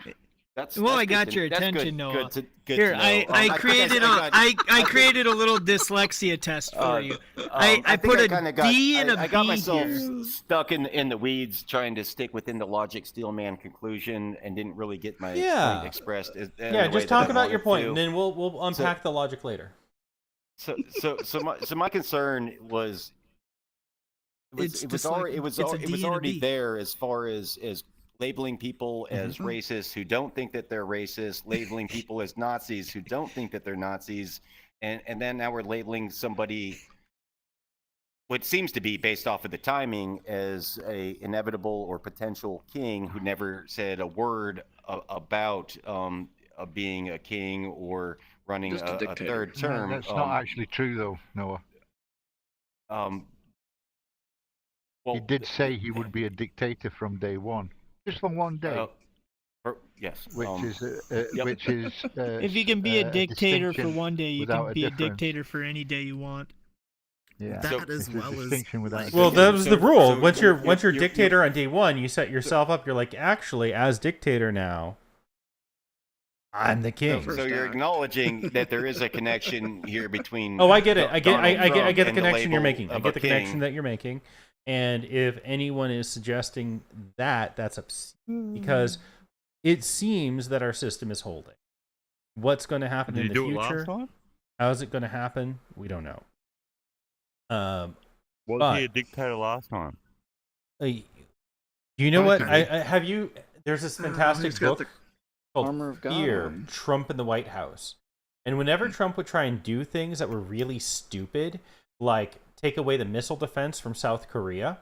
I got your attention, Noah. Here, I created a little dyslexia test for you. I put a D and a B I got myself here. stuck in the weeds trying to stick within the logic Steelman conclusion and didn't really get my point expressed. Just talk about your point, and then we'll unpack the logic later. So my concern was it was already there as far as labeling people as racists who don't think that they're racist, labeling people as Nazis who don't think that they're Nazis, and then now we're labeling somebody, what seems to be based off of the timing, as a inevitable or potential king who never said a word about being a king or running a third term. No, that's not actually true, though, Noah. Well, he did say he would be a dictator from day one. Just for one day. Yes. which Yep. is If you can be a dictator for distinction one day, you without can be a difference. dictator for any day you want. Yeah, That it's as a well as distinction without a Well, difference. that was the rule. so Once you're you're- dictator on day one, you set yourself up. You're like, actually, as dictator now, I'm the king. So you're acknowledging that there is a connection here between. Oh, I get it. I get Donald the Trump and connection you're label making. I of get a the king. connection that you're making. And if anyone is suggesting that, that's because it seems that our system is holding. What's going to happen in the future? How is it going to happen? We don't know. Was he a dictator last time? You know what? I have you. There's this fantastic he's got book the called armor of God Fear: on. Trump in the White House. And whenever Trump would try and do things that were really stupid, like take away the missile defense from South Korea,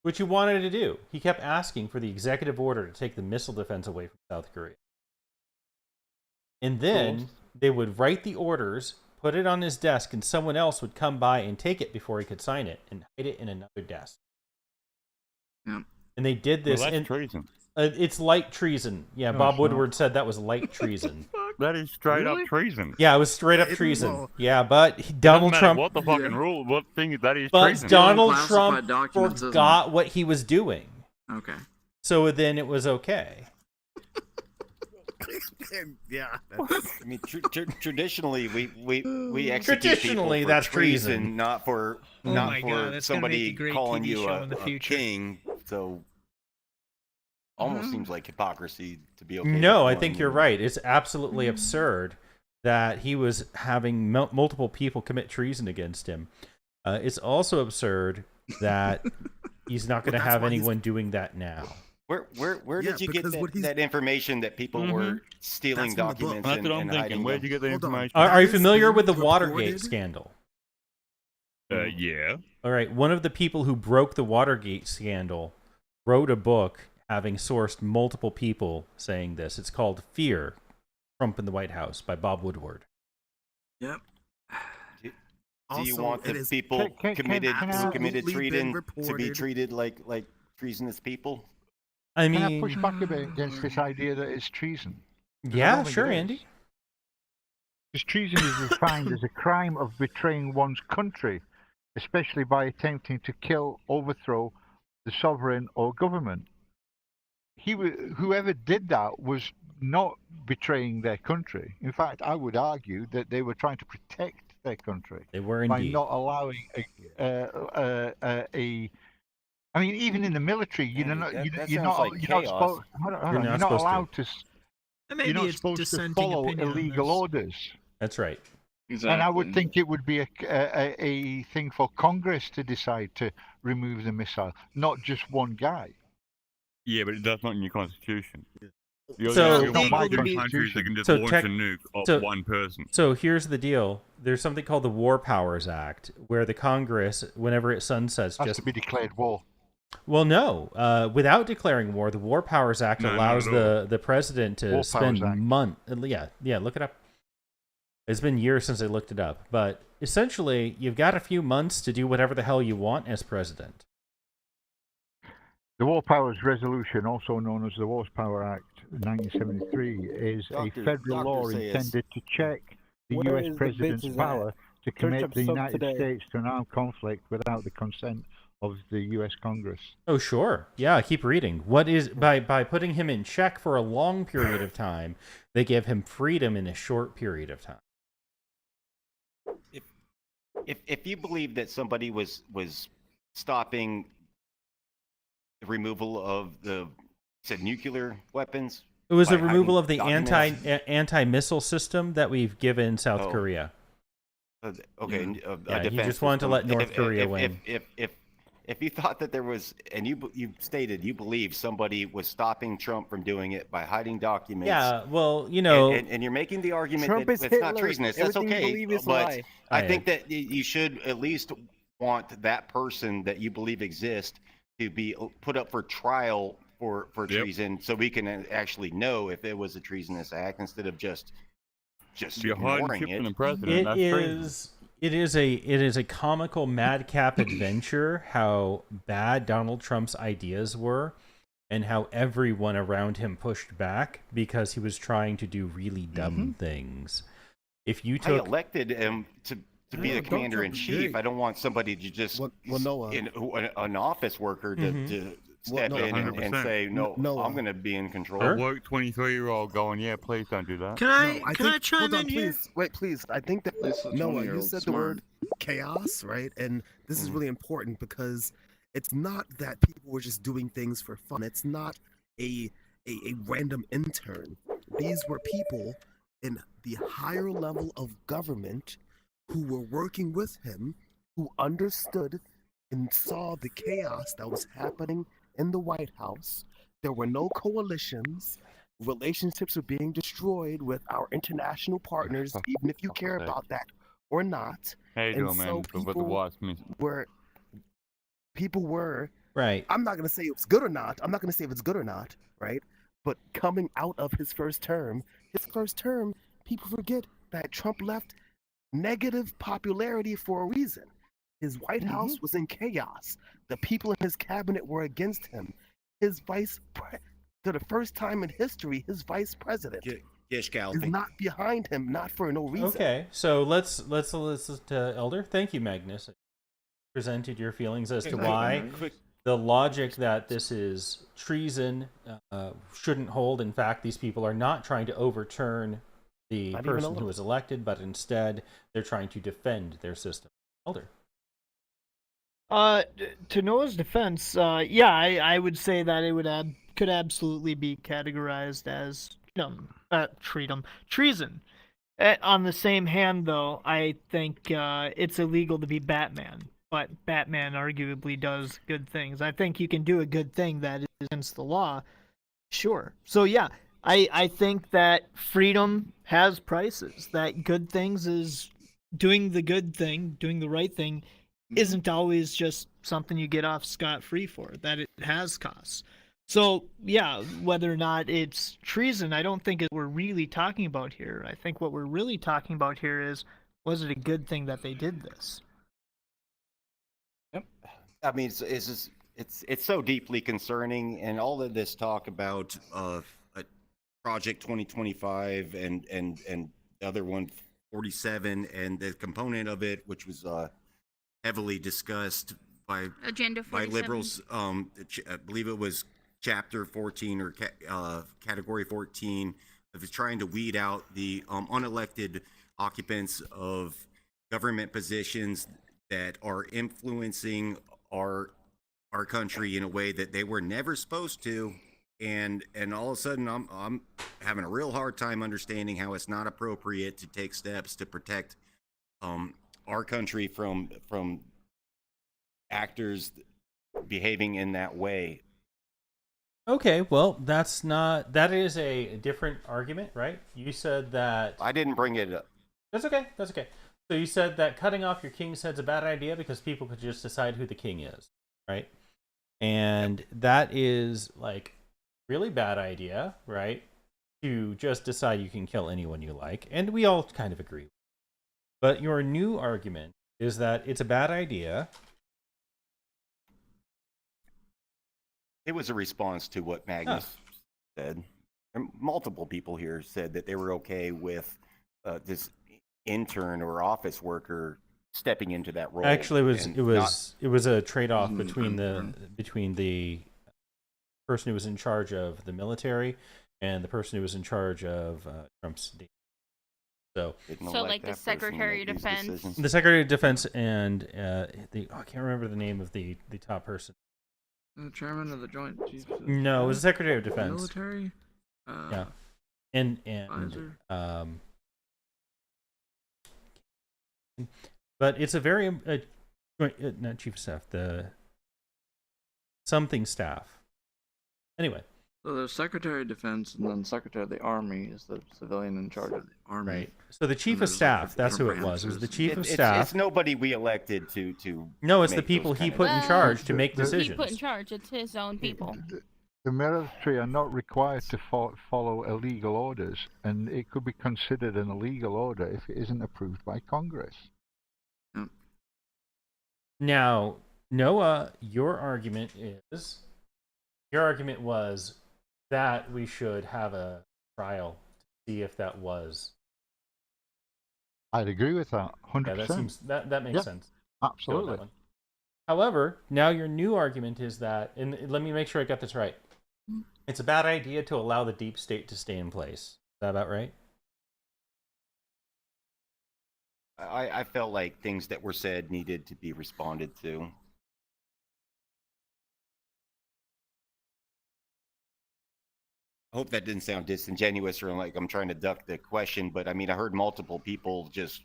which he wanted to do, he kept asking for the executive order to take the missile defense away from South Korea. And then they would write the orders, put it on his desk, and someone else would come by and take it before he could sign it and hide it in another desk. Yeah. And they did this. Well, that's and treason. It's light treason. Yeah, No, Bob it's not. Woodward said that was light treason. That is straight Really? up treason. Yeah, it was straight up It- treason. well, Yeah, but Doesn't Donald matter Trump. what the fucking rule, what thing that is But treason. Donald Classified Trump documents, isn't forgot what he was doing, Okay. so then it was okay. yeah. I mean, traditionally, we execute Traditionally, people for that's treason. not for Oh not my for God, that's gonna make somebody a great calling TV you show a, in the a future. king. So almost seems like hypocrisy to be okay. No, with I think one. you're right. It's absolutely absurd that he was having multiple people commit treason against him. It's also absurd that he's not going to Well, that's have why he's- anyone doing that now. Where Yeah, did you get because what he's- that information that people were stealing That's from the book. documents That's and, what I'm and thinking. hiding Where'd them? you get the Hold on. information? Are you That familiar is with the being Watergate reported. scandal? Yeah. All right, one of the people who broke the Watergate scandal wrote a book having sourced multiple people saying this. It's called Fear: Trump in the White House by Bob Woodward. Yep. Do you Also, want it the is people can committed I- who committed absolutely been treason to be reported. treated like treasonous people? I Can I mean, push back a bit against this idea that it's treason? yeah, think sure, it is. Andy. Because treason is defined as a crime of betraying one's country, especially by attempting to kill, overthrow the sovereign or government. Whoever did that was not betraying their country. In fact, I would argue that they were trying to protect their country They were by indeed. not allowing I mean, even in the military, you're Andy, not that you're sounds not like you're not chaos. supposed hold on, You're you're not not supposed to. allowed to. Maybe You're not it's supposed to dissenting follow opinion on illegal this. orders. That's right. Exactly. And I would think it would be a thing for Congress to decide to remove the missile, not just one guy. Yeah, but that's not in your constitution. You're So- the only Not my countries that can just So launch tech- a nuke off so- one person. So here's the deal. There's something called the War Powers Act, where the Congress, whenever it sunsets, Has just to be declared war. well, no. Without declaring war, the War Powers Act No, not allows at all. the president to War Powers spend Act. months. Yeah. Look it up. It's been years since I looked it up, but essentially, you've got a few months to do whatever the hell you want as president. The War Powers Resolution, also known as the War Power Act 1973, is a federal law intended to check the Where U.S. is the president's bitches power at? to Search commit up the soap United today. States to an armed conflict without the consent of the U.S. Congress. Oh, sure. Yeah, keep reading. What is by putting him in check for a long period of time, they give him freedom in a short period of time. If you believe that somebody was stopping the removal of the said nuclear weapons, It was by the removal of the hiding documents- anti-missile system that we've given South Oh. Korea. Okay, Yeah, a he defense just wanted to system. let North Korea if, win. If you thought that there was, and you stated you believe somebody was stopping Trump from doing it by hiding documents. Yeah, well, you know, and you're making the argument Trump that is it's not Hitler. treasonous. That's Everything you okay, believe is a but lie. I Hey. think that you should at least want that person that you believe exists to be put up for trial for Yep. treason, so we can actually know if it was a treasonous act instead of just You're hiding ignoring shit it. from the president. it That's treason. is a comical madcap adventure how bad Donald Trump's ideas were, and how everyone around him pushed back because he was trying to do really dumb things. If you took... I elected him to be the commander in chief. I don't want somebody to just an office worker to step in and say, no, I'm going to be in control. A woke 23-year-old going, yeah, please don't do that. Can I chime in here? Please, wait, please. I think that Noah, you said the word chaos, right? And this is really important because it's not that people were just doing things for fun. It's not a random intern. These were people in the higher level of government who were working with him, who understood and saw the chaos that was happening in the White House. There were no coalitions. Relationships were being destroyed with our international partners, even if you care about that or not. How you doing, man? People were right. I'm not going to say it was good or not. I'm not going to say if it's good or not, right? But coming out of his first term, people forget that Trump left negative popularity for a reason. His White House was in chaos. The people in his cabinet were against him. His for the first time in history, his vice president is not behind him, not for no reason. Okay, so let's listen to Elder. Thank you, Magnus. Presented your feelings as to why the logic that this is treason shouldn't hold. In fact, these people are not trying to overturn the person who was elected, but instead they're trying to defend their system. Elder. To Noah's defense, I would say that it could absolutely be categorized as treason. On the same hand, though, I think it's illegal to be Batman, but Batman arguably does good things. I think you can do a good thing that is against the law, sure. So yeah, I think that freedom has prices. That good things is doing the good thing, doing the right thing, isn't always just something you get off scot-free for. That it has costs. So yeah, whether or not it's treason, I don't think we're really talking about here. I think what we're really talking about here is, was it a good thing that they did this? Yep. I mean, it's so deeply concerning, and all of this talk about Project 2025 and the other one 47 and the component of it, which was heavily discussed by Agenda 47. by liberals. I believe it was Chapter 14 or Category 14 of trying to weed out the unelected occupants of government positions that are influencing our country in a way that they were never supposed to. And all of a sudden, I'm having a real hard time understanding how it's not appropriate to take steps to protect our country from actors behaving in that way. Okay, well, that is a different argument, right? You said that... I didn't bring it up. That's okay. So you said that cutting off your king's head's a bad idea because people could just decide who the king is, right? And that is like really bad idea, right? To just decide you can kill anyone you like, and we all kind of agree. But your new argument is that it's a bad idea. It was a response to what Magnus said. And multiple people here said that they were okay with this intern or office worker stepping into that role. Actually, it was a trade-off between the person who was in charge of the military and the person who was in charge of Trump's. So like the Secretary of Defense. The Secretary of Defense and I can't remember the name of the top person. The chairman of the Joint Chiefs. No, it was the Secretary of Defense. Military. Yeah, and but it's a very not chief of staff, the something staff. Anyway. So there's Secretary of Defense, and then Secretary of the Army is the civilian in charge of the Army. Right. So the Chief of Staff, that's who it was. It was the Chief of Staff. It's nobody we elected to. No, it's the people he put in charge to make decisions. He put in charge. It's his own people. The military are not required to follow illegal orders, and it could be considered an illegal order if it isn't approved by Congress. Yep. Now, Noah, your argument is Your argument was that we should have a trial to see if that was. I'd agree with that, 100%. Yeah, that seems that makes sense. Absolutely. However, now your new argument is that, and let me make sure I got this right. It's a bad idea to allow the deep state to stay in place. Is that about right? I felt like things that were said needed to be responded to. I hope that didn't sound disingenuous or like I'm trying to duck the question, but I mean, I heard multiple people just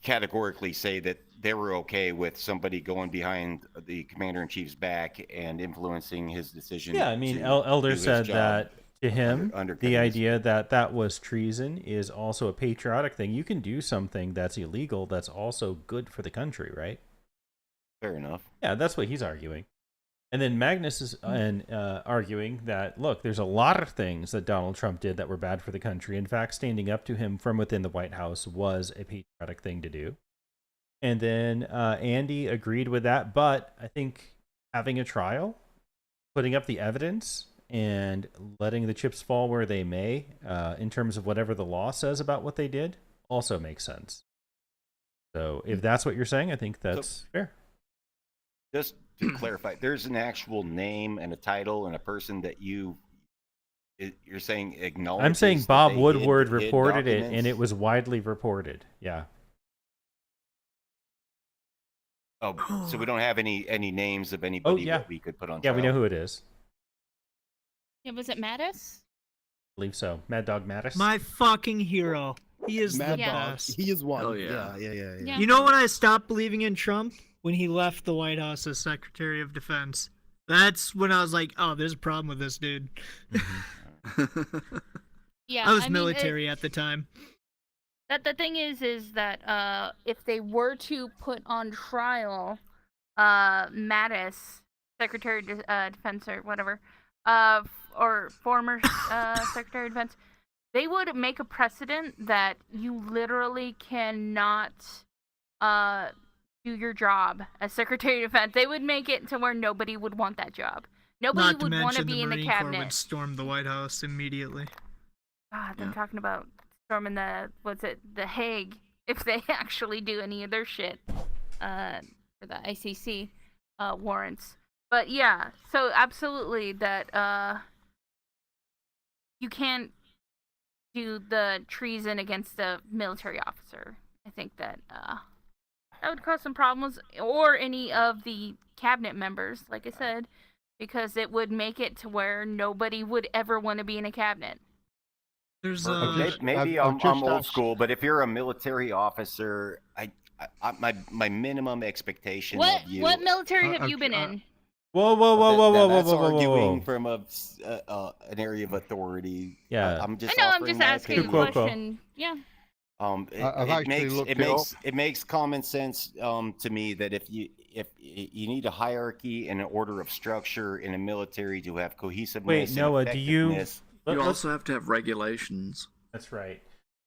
categorically say that they were okay with somebody going behind the commander-in-chief's back and influencing his decision. Yeah, I mean, Elder said that to him, the idea that that was treason is also a patriotic thing. You can do something that's illegal that's also good for the country, right? Fair enough. Yeah, that's what he's arguing. And then Magnus is arguing that, look, there's a lot of things that Donald Trump did that were bad for the country. In fact, standing up to him from within the White House was a patriotic thing to do. And then Andy agreed with that. But I think having a trial, putting up the evidence, and letting the chips fall where they may, in terms of whatever the law says about what they did, also makes sense. So if that's what you're saying, I think that's fair. Just to clarify, there's an actual name and a title and a person that you're saying acknowledges. I'm saying Bob Woodward hid reported it, documents? and it was widely reported. Yeah. Oh, so we don't have any names of anybody that we could put on trial? Yeah, we know who it is. Yeah, was it Mattis? I believe so. Mad Dog Mattis. My fucking hero. He is Mad the Dog. best. He is one. Oh, yeah. Yeah. You know when I stopped believing in Trump? When he left the White House as Secretary of Defense. That's when I was like, oh, there's a problem with this dude. Yeah, I was mean, military at the time. That the thing is that if they were to put on trial Mattis, Secretary of Defense or whatever, or former Secretary of Defense, they would make a precedent that you literally cannot do your job as Secretary of Defense. They would make it to where nobody would want that job. Nobody would want to be in the Marine Corps cabinet. would storm the White House immediately. God, I'm talking about storming the the Hague if they actually do any of their shit for the ICC warrants. But yeah, so absolutely that you can't do the treason against a military officer. I think that that would cause some problems, or any of the cabinet members, like I said, because it would make it to where nobody would ever want to be in a cabinet. There's maybe I'm old school, but if you're a military officer, my minimum expectation of you. What military have you been in? Whoa! That's arguing from an area of authority. Yeah, I'm just asking a question. Yeah. It makes common sense to me that if you need a hierarchy and an order of structure in a military to have cohesiveness. Wait, Noah, do you? You also have to have regulations. That's right.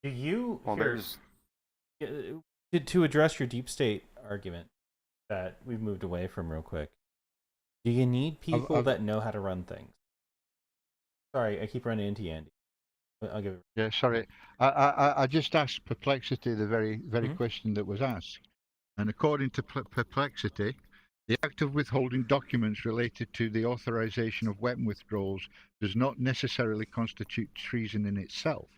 Do you? Well, to address your deep state argument that we've moved away from real quick. Do you need people that know how to run things? Sorry, I keep running into you, Andy. I'll give it. Yeah, sorry. I just asked Perplexity the very question that was asked. And according to Perplexity, the act of withholding documents related to the authorization of weapon withdrawals does not necessarily constitute treason in itself.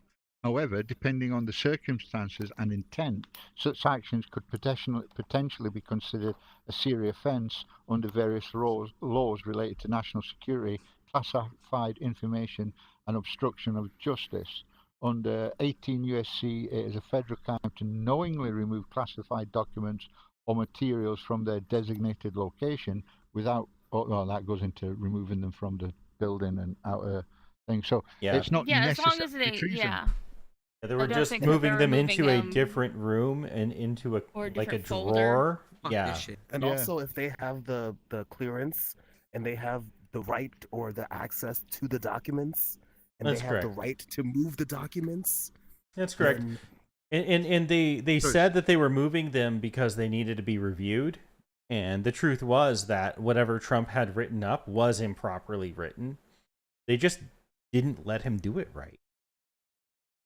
However, depending on the circumstances and intent, such actions could potentially be considered a serious offence under various laws related to national security, classified information, and obstruction of justice. Under 18 U.S.C., it is a federal crime to knowingly remove classified documents or materials from their designated location without, well, that goes into removing them from the building and outer thing. So it's not necessarily treason. They were just moving them into a different room and into a drawer. Yeah. And also, if they have the clearance and they have the right or the access to the documents, and they have the right to move the documents. That's correct. And they said that they were moving them because they needed to be reviewed, And the truth was that whatever Trump had written up was improperly written. They just didn't let him do it right.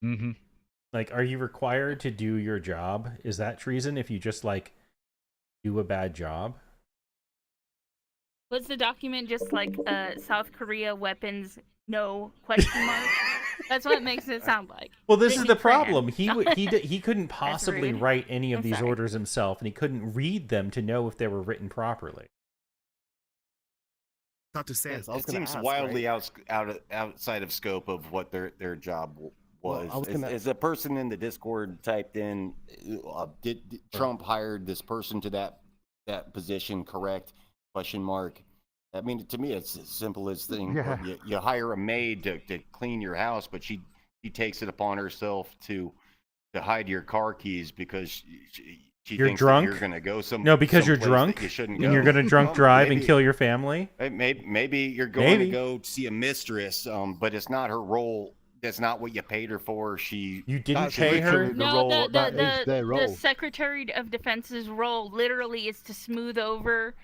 Mm-hmm. Like, are you required to do your job? Is that treason if you just, like, do a bad job? Was the document just like South Korea weapons no question mark? That's what it makes it sound like. Well, this is Written the in Fran. problem. He couldn't possibly rude. write any of I'm these sorry. orders himself, and he couldn't read them to know if they were written properly. Dr. Sands, I was It gonna seems ask, wildly right? outside of scope of what their job was. I was gonna- As a person in the Discord typed in, did Trump hired this person to that position? Correct? Question mark. I mean, to me, it's as simple as thing. Yeah. You hire a maid to clean your house, but she takes it upon herself to hide your car keys because she You're thinks drunk? that you're going to go some. No, because you're someplace that drunk, You shouldn't and go. you're going to drunk Well, drive and maybe- kill your family. Maybe you're going Maybe. to go see a mistress, but it's not her role. That's not what you paid her for. You didn't That's pay her. literally the No, role. the That is their the role. Secretary of Defense's role literally is to smooth over,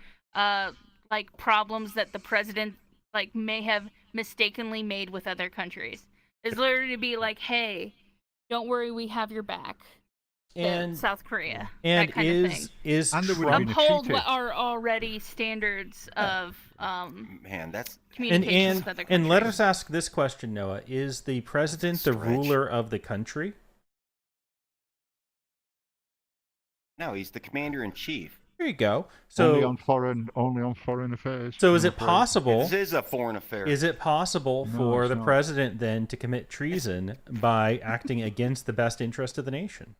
like problems that the president like may have mistakenly made with other countries. Is literally to be like, hey, don't worry, we have your back. And South Korea, and that kind of thing. is And there would have Trump been a Uphold treaty. what are already standards of Man, that's communications with other countries. and let us ask this question, Noah: is the president the Stretch. ruler of the country? no. He's the commander in chief. There you go. only So on foreign affairs. so is I'm it afraid. possible? This is a foreign affair. Is it possible No, for it's the not. president then to commit treason by acting against the best interest of the nation?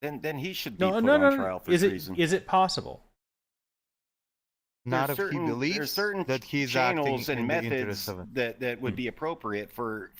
Then he should be No, put no, on no, trial no. for Is treason. it possible? Not There's if he there's believes certain that he's acting channels and in the methods interest of it. that would be appropriate for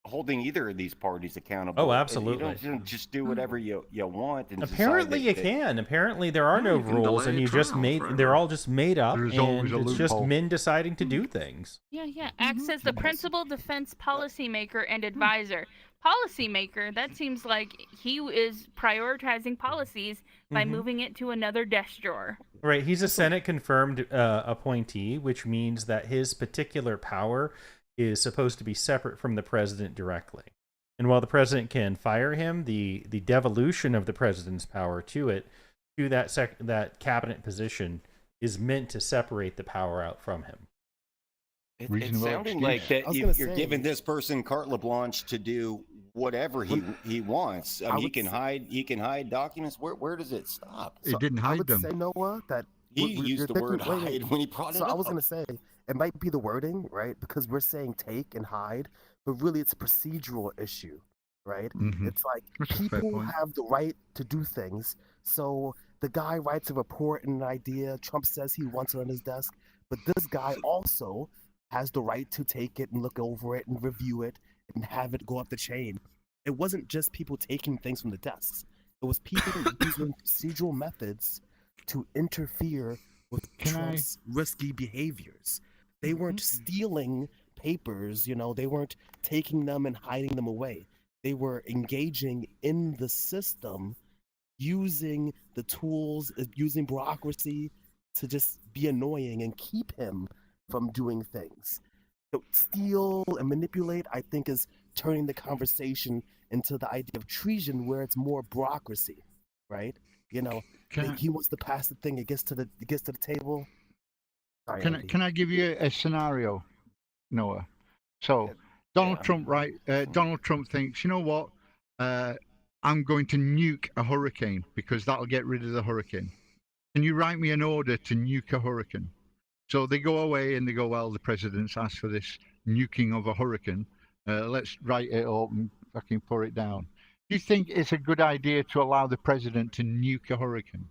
holding either of these parties accountable. Oh, And absolutely. You don't just do whatever you want. And decide Apparently that- you that- can. Apparently there are no you can rules, delay and a you just trial made. forever. They're all just made up, There's and always a it's just loophole. men deciding to do things. Yeah. Acts as the principal defense policymaker and advisor. Policymaker, that seems like he is prioritizing policies by Mhm. moving it to another desk drawer. Right, he's a Senate confirmed appointee, which means that his particular power is supposed to be separate from the president directly. And while the president can fire him, the devolution of the president's power to that cabinet position is meant to separate the power out from him. It's Reasonable sounding excuse. like that I was you, gonna you're say- giving this person carte blanche to do whatever he wants. I mean, he would can say- he can hide documents. Where does it stop? He didn't I hide would them. say, Noah, that He you're used the thinking- word wait, wait. hide when he brought it So up. I was gonna say it might be the wording, right? Because we're saying take and hide, but really it's a procedural issue, right? Mhm. It's like That's a fair people point. have the right to do things. So the guy writes a report and an idea. Trump says he wants it on his desk, but this guy also has the right to take it and look over it and review it and have it go up the chain. It wasn't just people taking things from the desks. It was people using procedural methods to interfere with Can I- Trump's risky behaviors. They weren't stealing papers, they weren't taking them and hiding them away. They were engaging in the system, using the tools, using bureaucracy to just be annoying and keep him from doing things. So steal and manipulate, I think, is turning the conversation into the idea of treason, where it's more bureaucracy, right? Can I- He wants to pass the thing, it gets to the table. Sorry, Can Andy. I give you a scenario, Noah? So Donald Trump, right? Donald Trump thinks, you know what? I'm going to nuke a hurricane because that'll get rid of the hurricane. Can you write me an order to nuke a hurricane? So they go away and they go, well, the president's asked for this nuking of a hurricane. Let's write it up and fucking put it down. Do you think it's a good idea to allow the president to nuke a hurricane?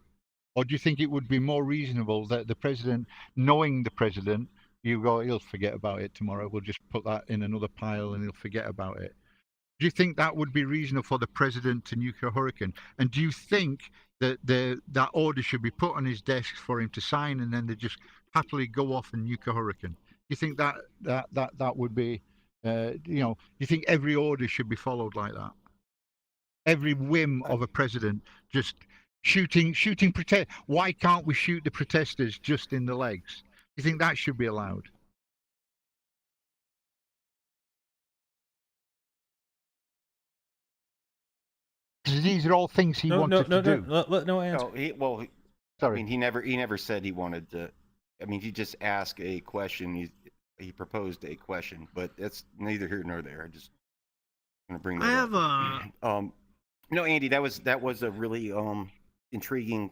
Or do you think it would be more reasonable that the president, knowing the president, you go, he'll forget about it tomorrow. We'll just put that in another pile and he'll forget about it. Do you think that would be reasonable for the president to nuke a hurricane? And do you think that that order should be put on his desk for him to sign and then they just happily go off and nuke a hurricane? Do you think that would be, do you think every order should be followed like that? Every whim of a president, just shooting protest. Why can't we shoot the protesters just in the legs? Do you think that should be allowed? Because these are all things he wanted to do. No answer. No, Sorry. I mean, he never said he wanted to. I mean, he just asked a question. He proposed a question, but that's neither here nor there. I just want to bring that I up. have a No, Andy, that was a really intriguing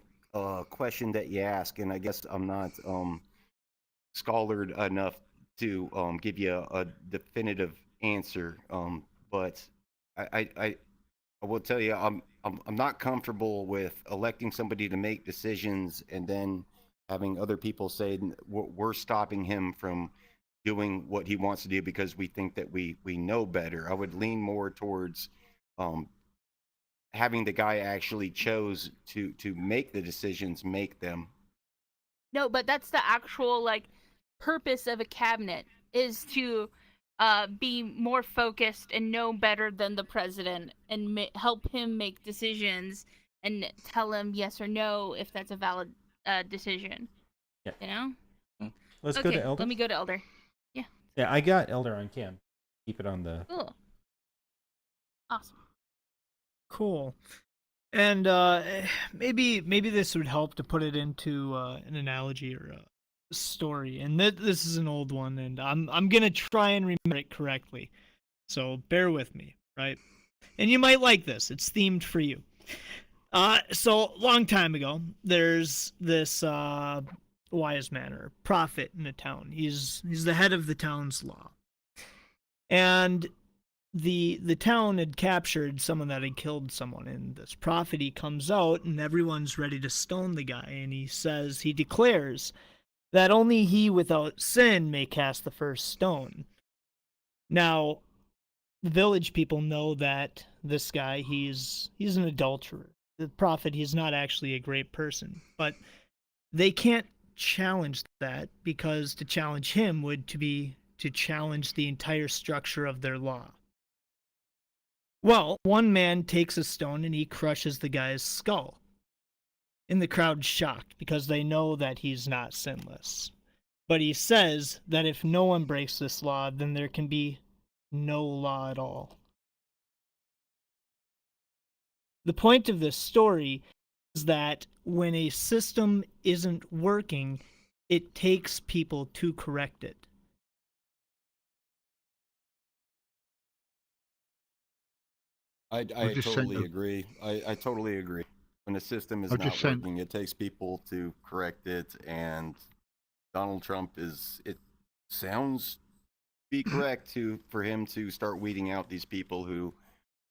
question that you asked, and I guess I'm not scholared enough to give you a definitive answer. But I will tell you, I'm not comfortable with electing somebody to make decisions and then having other people say we're stopping him from doing what he wants to do because we think that we know better. I would lean more towards having the guy actually chose to make the decisions, make them. No, but that's the actual like purpose of a cabinet, is to be more focused and know better than the president and help him make decisions and tell him yes or no if that's a valid decision. Yeah. You know? Let's okay, go to Elder. Let me go to Elder. Yeah. Yeah, I got Elder on cam. Keep it on the... Cool. Awesome. Cool. And maybe this would help to put it into an analogy or a story. And this is an old one, and I'm gonna try and remember it correctly. So bear with me, right? And you might like this. It's themed for you. So long time ago, there's this wise man or prophet in a town. He's the head of the town's law, and the town had captured someone that had killed someone, and this prophet, he comes out and everyone's ready to stone the guy, and he declares that only he without sin may cast the first stone. Now, the village people know that this guy, he's an adulterer. The prophet, he's not actually a great person, but they can't challenge that, because to challenge him would be to challenge the entire structure of their law. Well, one man takes a stone and he crushes the guy's skull. And the crowd's shocked because they know that he's not sinless. But he says that if no one breaks this law, then there can be no law at all. The point of this story is that when a system isn't working, it takes people to correct it. I totally agree. I totally agree. When the system is not working, it takes people to correct it, and Donald Trump it sounds be correct for him to start weeding out these people who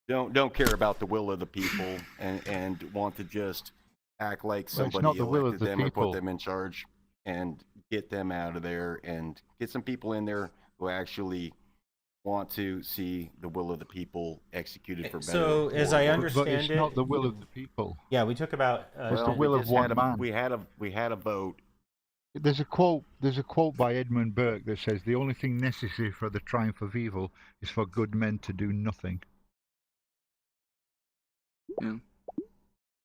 don't care about the will of the people and want to just act like somebody elected them or put them in charge, and get them out of there and get some people in there who actually want to see the will of the people executed for better. So, as I understand but it's not the will of the people. Yeah, we took about... it's the will of one man. We had a vote. There's a quote by Edmund Burke that says, "The only thing necessary for the triumph of evil is for good men to do nothing." Yeah.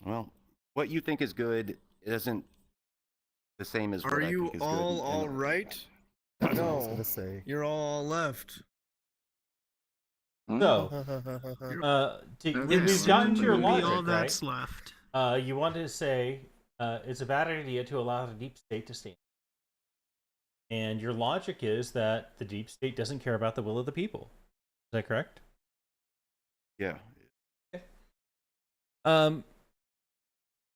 Well, what you think is good isn't the same as what Are I you think is all good. right? I was No, gonna say. you're all left. So, we've gotten to your logic, all that's right? left. You wanted to say it's a bad idea to allow the deep state to stand. And your logic is that the deep state doesn't care about the will of the people. Is that correct? Yeah. Okay.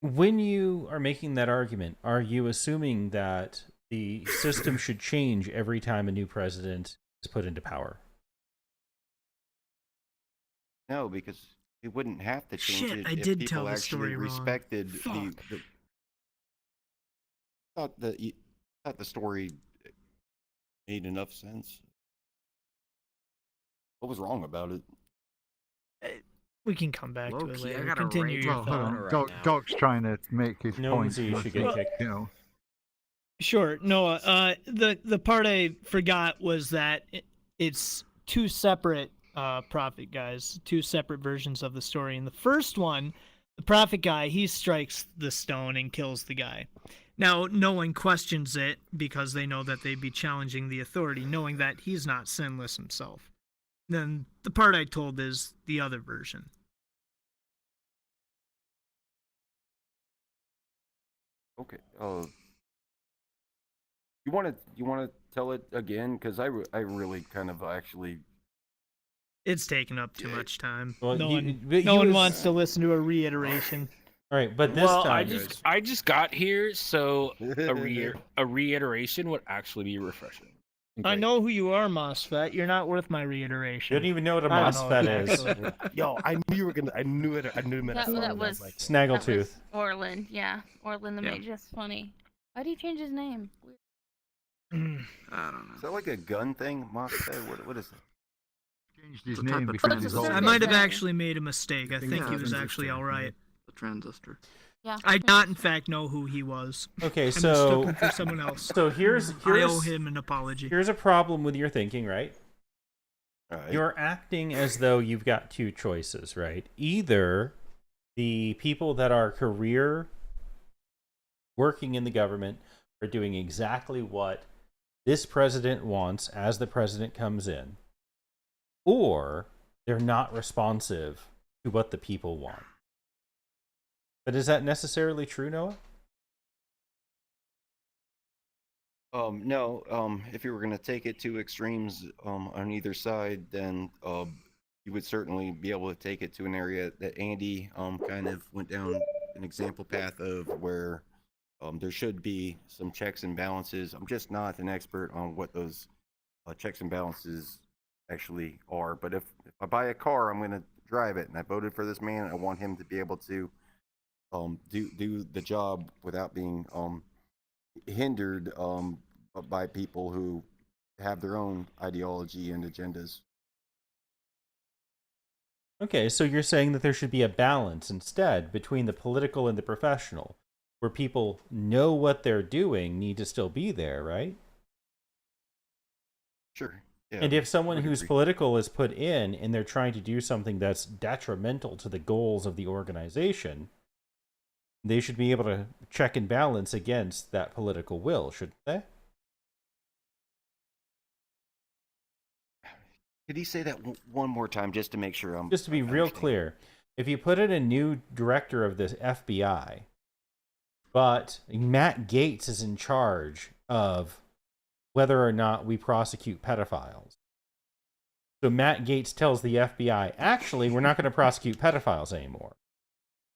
When you are making that argument, are you assuming that the system should change every time a new president is put into power? No, because we wouldn't have to change it I if did people tell the actually story wrong. respected Fuck. thought the story made enough sense. What was wrong about it? We can come back to it Low-key, I later. gotta Continue rage your on thought. her right now. Doc's trying to make his No one point. says you should get kicked. You know. Sure. No, the part I forgot was that it's two separate prophet guys, two separate versions of the story. In the first one, The prophet guy, he strikes the stone and kills the guy. Now, no one questions it because they know that they'd be challenging the authority, knowing that he's not sinless himself. Then the part I told is the other version. Okay. You want to tell it again? Because I really kind of actually. It's taken up too much time. Well, no you- one wants to listen to a reiteration. All right, but this well, time, I just got here, so a reiteration would actually be refreshing. I know who you are, MOSFET. You're not worth my reiteration. you don't even know what a I don't know MOSFET is. actually. Yo, I knew you were gonna. I knew it. I knew it. That was Snaggletooth. Orlin. Yeah, Orlin the Yeah. Mage. That's funny. Why did he change his name? Weird. I don't know. Is that like a gun thing, MOSFET? What is it? Changed his It's a type name of because transistor. he's old. I might have Yeah. actually made a mistake. I think he was actually all right. The transistor. Yeah. I not, in fact, know who he was. Okay, I mistook so him for someone else. so here's I owe him an apology. here's a problem with your thinking, right? Alright. You're acting as though you've got two choices, right? Either the people that are career working in the government are doing exactly what this president wants as the president comes in, or they're not responsive to what the people want. But is that necessarily true, Noah? No. If you were going to take it to extremes on either side, then you would certainly be able to take it to an area that Andy kind of went down an example path of where there should be some checks and balances. I'm just not an expert on what those checks and balances actually are. But if I buy a car, I'm going to drive it, and I voted for this man. I want him to be able to do the job without being hindered by people who have their own ideology and agendas. Okay, so you're saying that there should be a balance instead between the political and the professional, where people know what they're doing need to still be there, right? Sure. Yeah, and if someone I would who's agree. political is put in and they're trying to do something that's detrimental to the goals of the organization, they should be able to check and balance against that political will, shouldn't they? Could he say that one more time just to make sure I'm Just to be real clear, if you put in a new director of the FBI, but Matt Gaetz is in charge of whether or not we prosecute pedophiles. So Matt Gaetz tells the FBI, actually, we're not going to prosecute pedophiles anymore.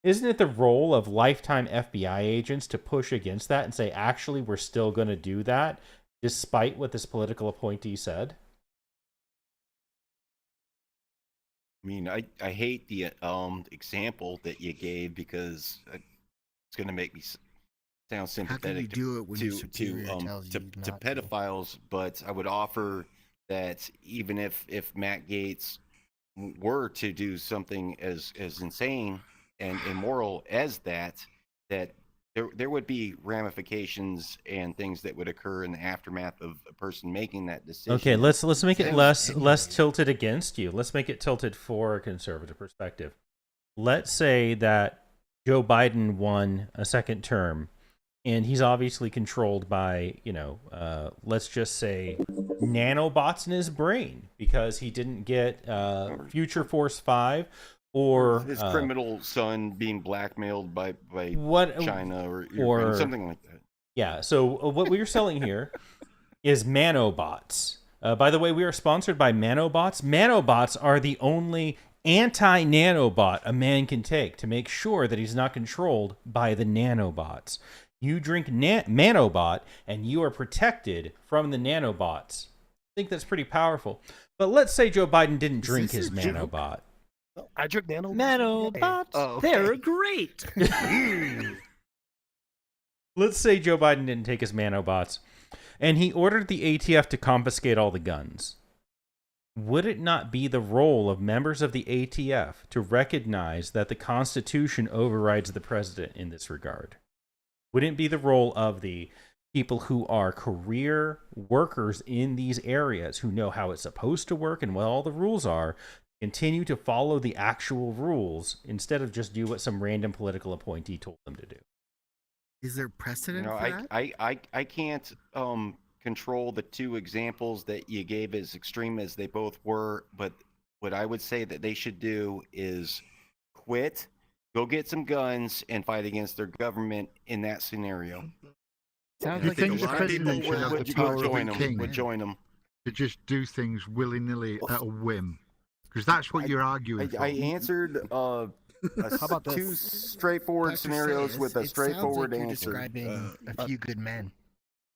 Isn't it the role of lifetime FBI agents to push against that and say, actually, we're still going to do that, despite what this political appointee said? I mean, I hate the example that you gave because it's going to make me sound sympathetic do it when your superior tells you to not to? pedophiles, but I would offer that even if Matt Gaetz were to do something as insane and immoral as that there would be ramifications and things that would occur in the aftermath of a person making that decision. Okay, let's make it less tilted against you. Let's make it tilted for a conservative perspective. Let's say that Joe Biden won a second term, and he's obviously controlled by, let's just say nanobots in his brain because he didn't get Future Force 5 or his criminal son being blackmailed by China or something like that. Yeah, so what we're selling here is Manobots. By the way, we are sponsored by Manobots. Manobots are the only anti-nanobot a man can take to make sure that he's not controlled by the nanobots. You drink Manobot, and you are protected from the nanobots. I think that's pretty powerful. But let's say Joe Biden didn't drink his Manobot. I drink Nanobots. Oh, They're great. Let's say Joe Biden didn't take his Manobots, and he ordered the ATF to confiscate all the guns. Would it not be the role of members of the ATF to recognize that the Constitution overrides the president in this regard? Wouldn't it be the role of the people who are career workers in these areas who know how it's supposed to work and what all the rules are, continue to follow the actual rules instead of just do what some random political appointee told them to do. Is there precedent You know, for that? I can't control the two examples that you gave, as extreme as they both were, but what I would say that they should do is quit, go get some guns, and fight against their government in that scenario. Sounds You like think a the president should have the power of a king would join them. to just do things willy-nilly at a whim? Because that's what you're arguing for. I answered How about two this? straightforward Dr. scenarios Sayers, with a it straightforward sounds like answer. You're describing a few good men.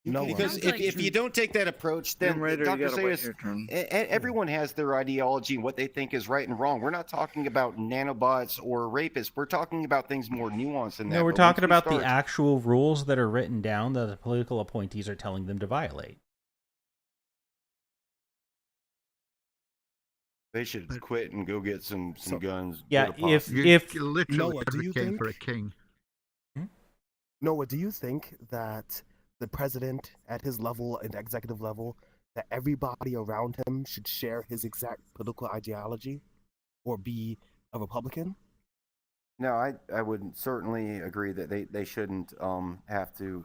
No, Because Sounds like if you don't take that approach, then Grim Raider, you Dr. gotta wait Sayers, your turn. everyone has their ideology and what they think is right and wrong. We're not talking about nanobots or rapists. We're talking about things more nuanced than that. No, we're But once talking we about start- the actual rules that are written down that the political appointees are telling them to violate. They should quit and go get some guns. Yeah, go to if posse. if You literally Noah, do you advocate think? for a king. Noah, do you think that the president at his level, at the executive level, that everybody around him should share his exact political ideology or be a Republican? No, I would certainly agree that they shouldn't have to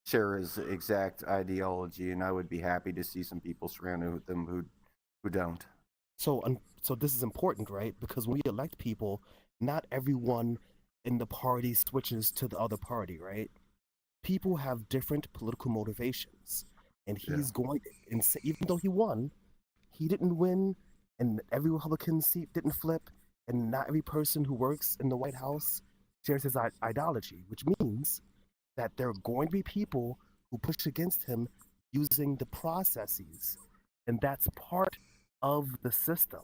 share his exact ideology, and I would be happy to see some people surrounded with them who don't. So this is important, right? Because when we elect people, not everyone in the party switches to the other party, right? People have different political motivations, and he's going. And even though he won, he didn't win, and every Republican seat didn't flip, and not every person who works in the White House shares his ideology, which means that there are going to be people who push against him using the processes, and that's part of the system.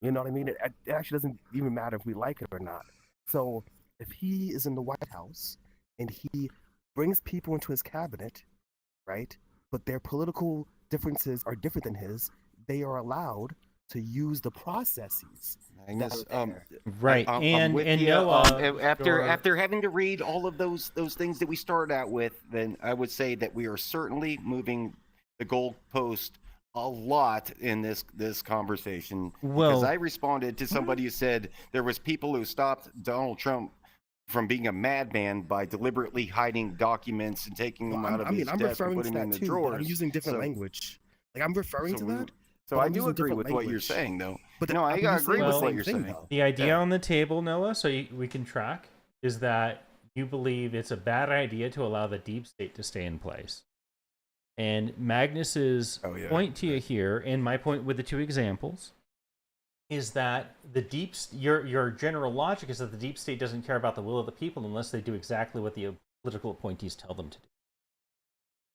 You know what I mean? It actually doesn't even matter if we like it or not. So if he is in the White House and he brings people into his cabinet, right, but their political differences are different than his, they are allowed to use the processes. Magnus, right, I'm with and you. Noah, After having to read all of those things that we started out with, then I would say that we are certainly moving the goalpost a lot in this conversation. Well- because I responded to somebody who said there was people who stopped Donald Trump from being a madman by deliberately hiding documents and taking them out of his I'm desk and referring to putting them in that the too, but drawers. I'm using different So- language. Like I'm referring to that. So but I I'm do using agree different with what you're language. saying, though. But No, I I'm using agree the with what same you're thing, saying. though. the idea on the table, Noah, so we can track, is that you believe it's a bad idea to allow the deep state to stay in place. And Magnus's point to you here, and my point with the two examples, is that your general logic is that the deep state doesn't care about the will of the people unless they do exactly what the political appointees tell them to do.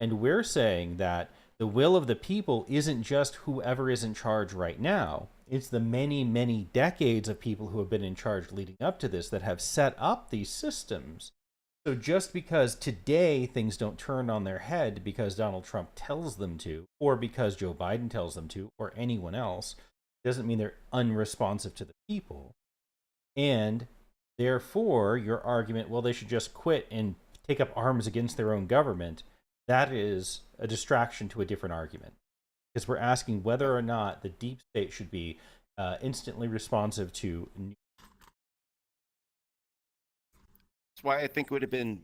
And we're saying that the will of the people isn't just whoever is in charge right now. It's the many, many decades of people who have been in charge leading up to this that have set up these systems. So just because today things don't turn on their head because Donald Trump tells them to, or because Joe Biden tells them to, or anyone else, doesn't mean they're unresponsive to the people. And therefore, your argument, well, they should just quit and take up arms against their own government, that is a distraction to a different argument. Because we're asking whether or not the deep state should be instantly responsive to. That's why I think it would have been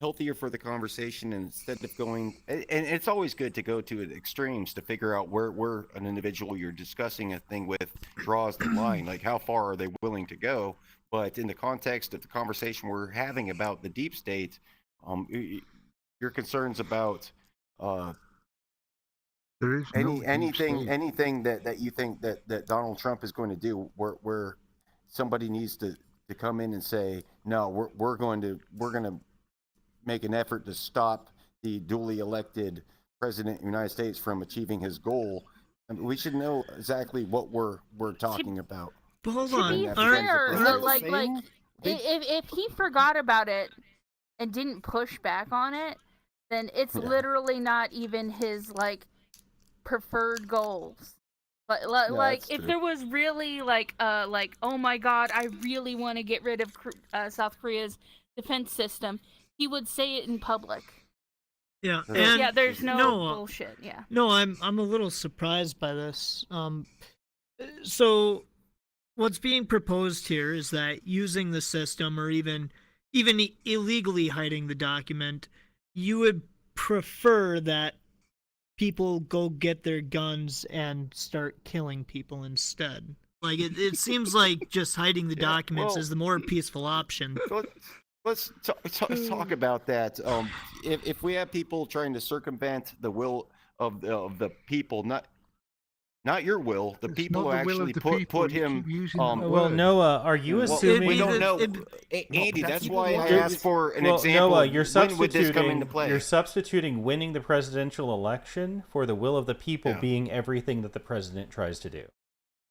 healthier for the conversation instead of going. And it's always good to go to extremes to figure out where an individual you're discussing a thing with draws the line. Like how far are they willing to go? But in the context of the conversation we're having about the deep state, your concerns about there is anything that you think that Donald Trump is going to do, where somebody needs to come in and say, no, we're going to make an effort to stop the duly elected president of the United States from achieving his goal. I mean, we should know exactly what we're talking about. But hold To be fair, if he forgot about it and didn't push back on it, then it's literally not even his preferred goals. But if there was really oh my god, I really want to get rid of South Korea's defense system, he would say it in public. Yeah, And there's no bullshit. Yeah. No, I'm a little surprised by this. So, what's being proposed here is that using the system, or even illegally hiding the document, you would prefer that people go get their guns and start killing people instead. Like it seems like just hiding the documents is the more peaceful option. Let's talk about that. If we have people trying to circumvent the will of the people, not your will, the people who actually put him. Well, Noah, are you assuming? We don't know, Andy. That's why I asked for an example. Noah, when would this come into play? You're substituting winning the presidential election for the will of the people being everything that the president tries to do.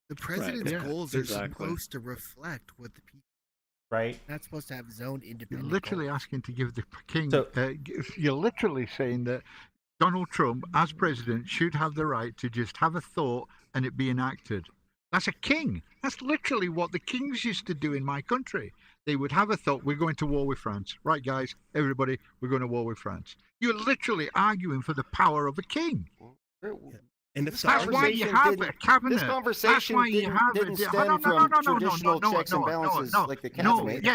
The president's goals are supposed to reflect what the people. Right. Not supposed to have his own independent. You're literally goals. asking to give the king. You're literally saying that Donald Trump, as president, should have the right to just have a thought and it be enacted. That's a king. That's literally what the kings used to do in my country. They would have a thought, we're going to war with France. Right, guys, everybody, we're going to war with France. You're literally arguing for the power of a king. And that's why you have a cabinet. This conversation didn't stem from traditional checks and balances like the cabinet.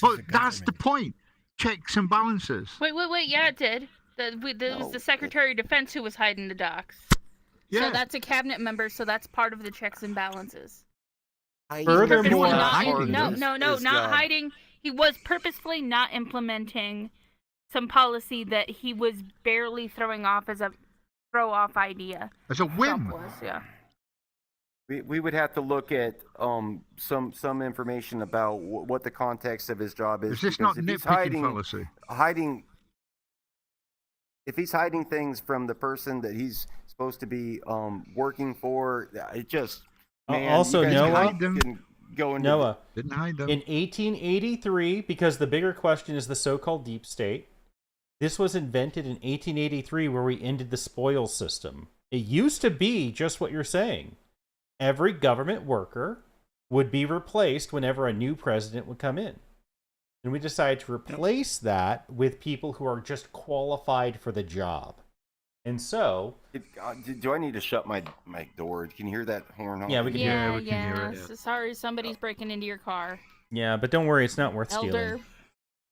But that's the point. Checks and balances. Wait. Yeah, it did. It was the Secretary of Defense who was hiding the docs. Yeah. So that's a cabinet member. So that's part of the checks and balances. Furthermore, not hiding. He was purposefully not implementing some policy that he was barely throwing off as a throw-off idea. As a whim. We would have to look at some information about what the context of his job is. Is this not nitpicking fallacy? If he's hiding things from the person that he's supposed to be working for, it just also Noah didn't hide them. In 1883, because the bigger question is the so-called deep state. This was invented in 1883, where we ended the spoils system. It used to be just what you're saying. Every government worker would be replaced whenever a new president would come in. And we decided to replace that with people who are just qualified for the job. And so... do I need to shut my door? Can you hear that horn? Yeah, we can hear it. We can hear it. Sorry, somebody's breaking into your car. Yeah, but don't worry, it's not worth Elder. stealing.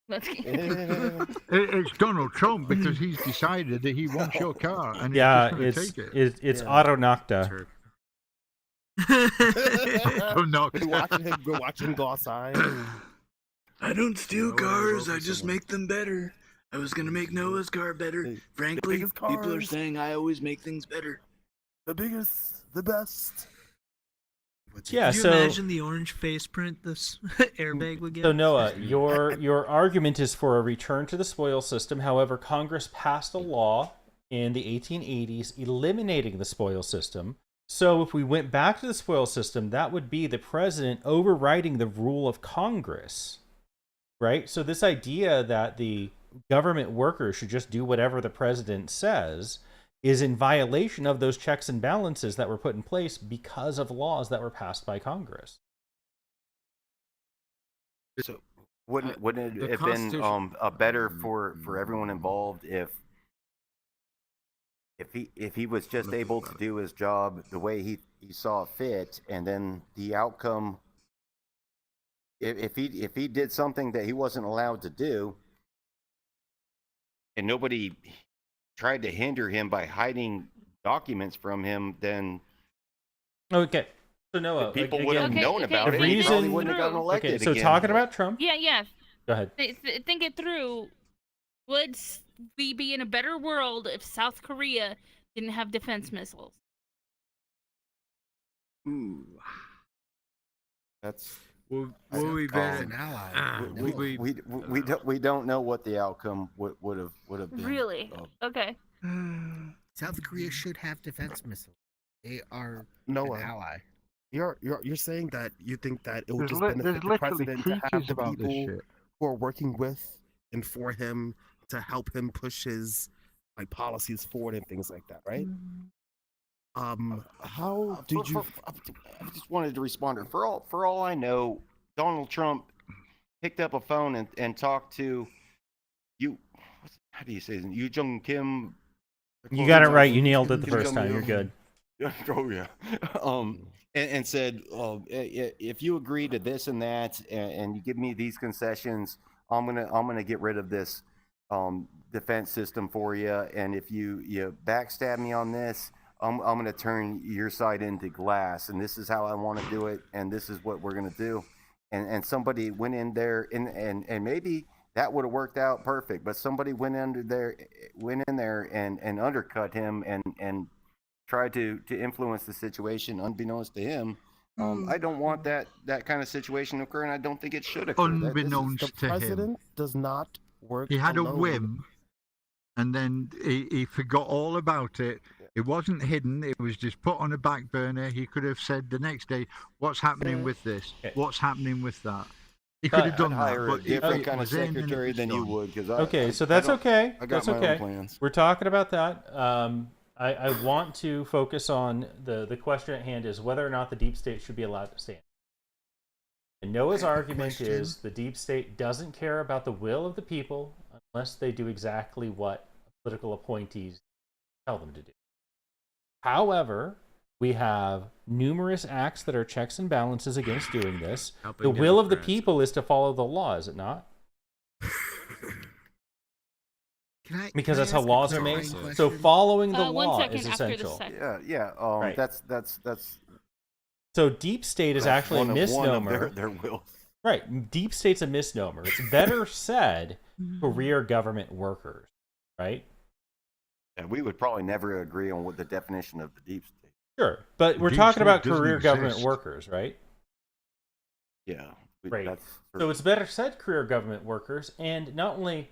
It's Donald Trump because he's decided that he wants your car and it's Auto Nocta. Go watch him go outside. I don't steal cars, I just make them better. I was gonna make Noah's car better. Frankly, people are saying I always make things better. The biggest, the best. Yeah, Can you imagine the orange face print this airbag would get? So Noah, your argument is for a return to the spoil system. However, Congress passed a law in the 1880s eliminating the spoil system. So if we went back to the spoil system, that would be the president overriding the rule of Congress, right? So this idea that the government workers should just do whatever the president says is in violation of those checks and balances that were put in place because of laws that were passed by Congress. So wouldn't it have been better for everyone involved if he was just able to do his job the way he saw fit, and then the outcome, if he did something that he wasn't allowed to do, and nobody tried to hinder him by hiding documents from him, then okay. So Noah, people would have known about it. The reason probably wouldn't have gotten elected so again. Talking about Trump. Yeah. Go ahead. Think it through. Would we be in a better world if South Korea didn't have defense missiles? Ooh. That's. Will we bet? We don't know what the outcome would have been. Really? Okay. South Korea should have defense missiles. They are an ally. You're saying that you think that it would just benefit the president to have the people who are working with and for him to help him push his policies forward and things like that, right? How did you? I just wanted to respond. For all I know, Donald Trump picked up a phone and talked to you. How do you say it? Yoo Jong Kim. You got it right. You nailed it the first time. You're good. Oh yeah. And said, if you agree to this and that, and you give me these concessions, I'm gonna get rid of this defense system for you. And if you backstab me on this, I'm gonna turn your side into glass. And this is how I want to do it. And this is what we're gonna do. And somebody went in there and maybe that would have worked out perfect. But somebody went in there and undercut him and tried to influence the situation unbeknownst to him. I don't want that kind of situation to occur, and I don't think it should occur. Unbeknownst to him, does not work. he had alone. a whim, and then he forgot all about it. It wasn't hidden. It was just put on a back burner. He could have said the next day, "What's happening with this? What's happening with that?" He could have done that, hire but a different it kind of was in and it secretary was than you done. would. Because Okay, so that's okay. I got That's my okay. own plans. We're talking about that. I want to focus on the question at hand is whether or not the deep state should be allowed to stand. And Noah's argument is the deep state doesn't care about the will of the people unless they do exactly what political appointees tell them to do. However, we have numerous acts that are checks and balances against doing this. The will of the people is to follow the law, is it not? Because that's how laws are made. So following the law is essential. Yeah. Right. That's So deep state is actually a misnomer. Their will. Right. Deep state's a misnomer. It's better said career government workers, right? And we would probably never agree on what the definition of the deep state. Sure. But we're Deep talking state about doesn't career government exist. workers, right? Yeah. Right. So it's better said career government workers, and not only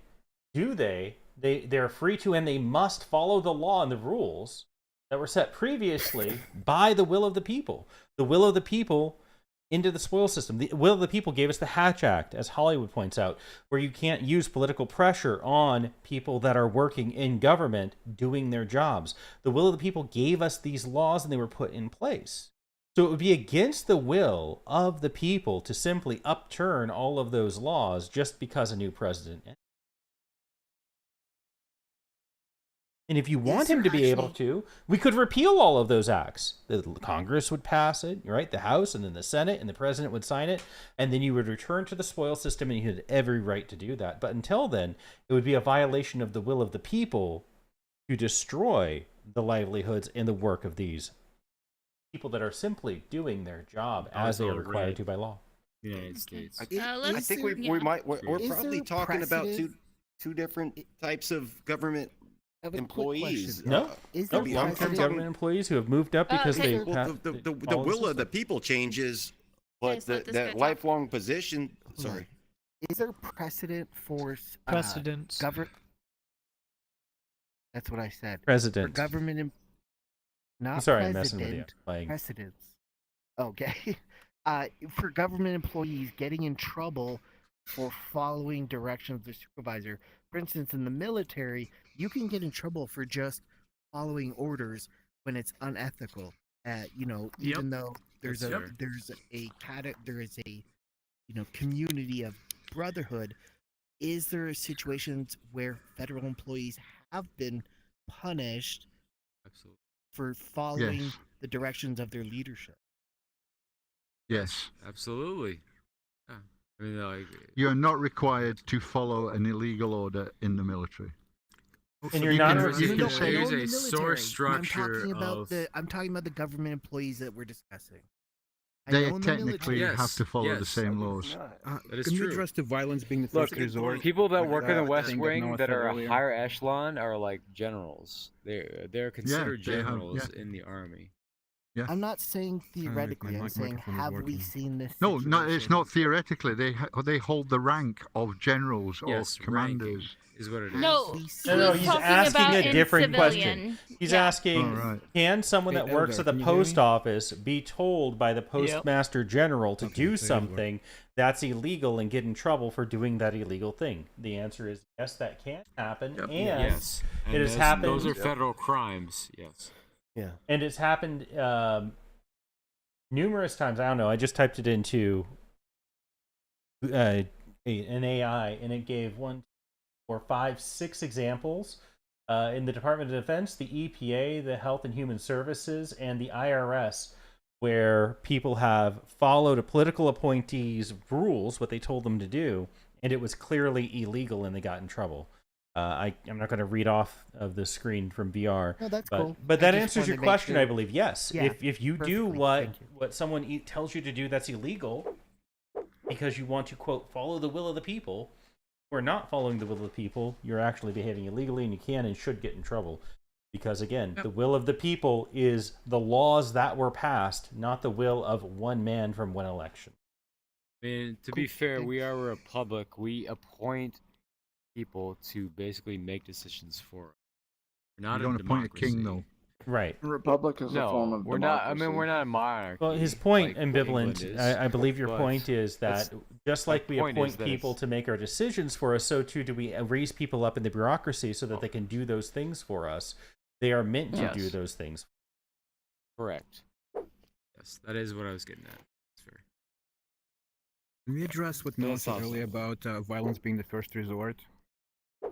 do they're free to and they must follow the law and the rules that were set previously by the will of the people. The will of the people into the spoil system. The will of the people gave us the Hatch Act, as Hollywood points out, where you can't use political pressure on people that are working in government doing their jobs. The will of the people gave us these laws and they were put in place. So it would be against the will of the people to simply upturn all of those laws just because a new president. And if you want him to be able to, we could repeal all of those acts. The Congress would pass it, right? The House, and then the Senate, and the president would sign it, and then you would return to the spoil system, and you had every right to do that. But until then, it would be a violation of the will of the people to destroy the livelihoods and the work of these people that are simply doing their job as they are required to by law. United States. I think we're probably talking about two different types of government employees. No, long-term government employees who have moved up because they the will of the people changes, but that lifelong position. Sorry, is there precedent for precedents? That's what I said. President. For government, not I'm sorry, president. I'm messing with you. Precedents. Okay. For government employees getting in trouble for following directions of their supervisor. For instance, in the military, you can get in trouble for just following orders when it's unethical. Even though there is a community of brotherhood, is there situations where federal employees have been punished for following the directions of their leadership? Yes. Absolutely. Yeah. I mean, you're not required to follow an illegal order in the military. And you're not. There's a source structure I'm talking about the government employees that we're discussing. They technically have to follow the same laws. That is true. Address to violence being the Look, first resort. people that work in the West thing that Wing Noah that said are earlier. a higher echelon are like generals. They're considered they have- generals in the army. Yeah. I'm not saying theoretically. I'm saying, have we seen this? No, it's situation? not theoretically. They hold the rank of generals or commanders. Is what it is. No, He's talking asking about a different in question. civilian. He's Yeah. asking, can someone that works at the post office be told by the postmaster general to do something that's illegal and get in trouble for doing that illegal thing? The answer is yes, that can happen, and yes, and it has happened. Those are federal crimes. Yes. Yeah. And it's happened numerous times. I don't know. I just typed it into an AI, and it gave 1, 4, 5, 6 examples in the Department of Defense, the EPA, the Health and Human Services, and the IRS, where people have followed a political appointee's rules, what they told them to do, and it was clearly illegal and they got in trouble. I'm not going to read off of the screen from VR. No, that's but, cool. But I that just answers wanted your to make question, sure. I believe. Yes. Yeah, if you do perfectly. what Thank you. someone tells you to do that's illegal because you want to, quote, follow the will of the people, or not following the will of the people, you're actually behaving illegally and you can and should get in trouble. Because, again, the will of the people is the laws that were passed, not the will of one man from one election. I mean, to be fair, we are a republic. We appoint people to basically make decisions for us. We're not You don't a appoint a democracy. king, though. Right. A republic is No, a form of we're not. I democracy. mean, we're not a monarchy. Well, his point, like ambivalent, England is, I believe your but point is that just like we point is appoint that people it's- to make our decisions for us, so too do we raise people up in the bureaucracy so that they can do those things for us. They are meant to do Yes. those things. Correct. Yes, that is what I was getting at. That's fair. Can we address what Noah said earlier about violence being the first resort?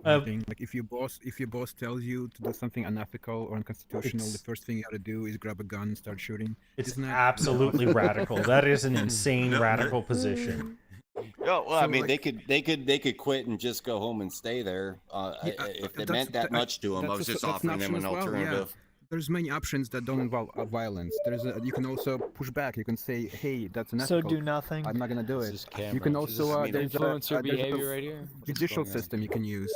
Uh, Like if your boss tells you to do something unethical or unconstitutional, the first thing you got to do is grab a gun and start shooting. It's Isn't that absolutely radical. That is an insane radical position. Oh, well, I So, mean, like- they could quit and just go home and stay there. If it meant that much to them, I was just offering them an alternative. There's many options that don't involve violence. You can also push back. You can say, "Hey, that's So unethical. do nothing. I'm not gonna do it." This is You camera. can This also is, I mean, there's influencer a behavior right here. What's judicial going on? system you can use.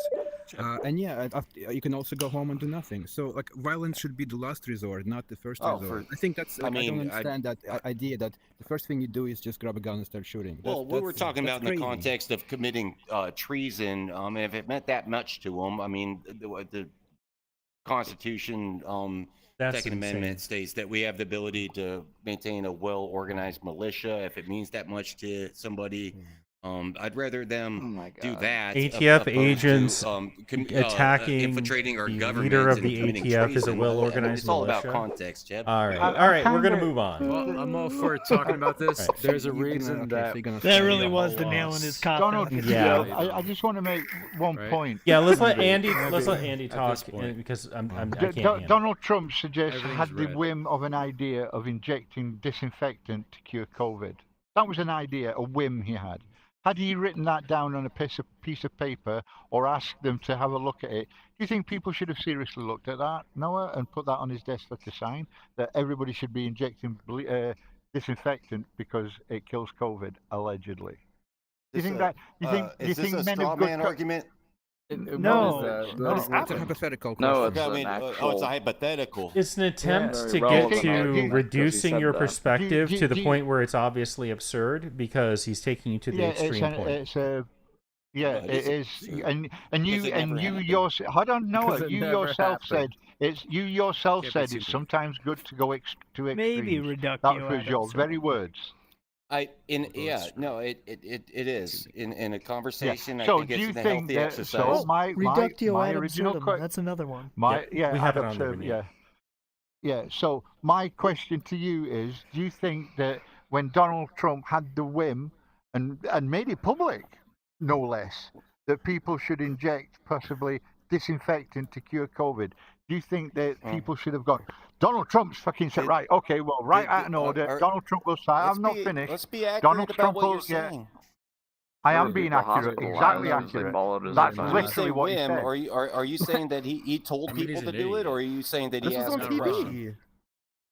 And yeah, you can also go home and do nothing. So like, violence should be the last resort, not the first Oh, resort. for- I think that's. I I mean, don't understand that idea that the first thing you do is just grab a gun and start shooting. Well, we were talking about in the crazy. context of committing treason. If it meant that much to them, I mean, the Constitution, That's Second Amendment states that we have the ability to maintain a well-organized militia. If it means that much to somebody, I'd rather them do that. ATF opposed to, agents attacking infiltrating our the government leader of and the committing ATF is a treason. well-organized It's all about militia. context, Jeb. All right, we're gonna move on. Well, I'm all for talking about this. Right. There's a reason that That really was the nail in his coffin. Donald, Yeah. I just want to make one Right. point. Yeah, let's let Andy At talk this point. because I D- can't Do- handle it. Donald Trump suggests Everything's had the red. whim of an idea of injecting disinfectant to cure COVID. That was an idea, a whim he had. Had he written that down on a piece of paper or asked them to have a look at it, do you think people should have seriously looked at that, Noah, and put that on his desk to sign that everybody should be injecting disinfectant because it kills COVID allegedly? Do you think that? Do you think men of good argument? No. It's a hypothetical question. No, it's I an mean, actual. it's a hypothetical. It's an attempt very to get relevant to argument, 'cause he reducing said your that. perspective Do- to the do- point where it's obviously absurd because he's taking you to the extreme point. It's a yeah, No, it it is is, absurd. and Because you it never happened. yourself. I don't know Because it. it You never yourself said happened. it's you yourself Can't be said it's super- sometimes good to go to extremes. Maybe reductio That was ad your very absurdum. words. It is in a conversation. So I think do it's you a think healthy that? exercise. So my Reductio ad original absurdum. That's another one. we have it on the yeah. Yeah. So my question to you is: do you think that when Donald Trump had the whim and made it public, no less, that people should inject possibly disinfectant to cure COVID? Do you think that people should have gone? Donald Trump's fucking said, right, okay, well, right out in order. Donald Trump will say, I'm not finished. Let's be accurate Donald about Trump what will, you're saying. I am Those being people accurate, hospitalized exactly as they accurate. followed his That's advice. When you say literally what he whim, said. are you saying that he told I mean, people he's to an do it, idiot. or are you saying that he This was asked on a question? TV.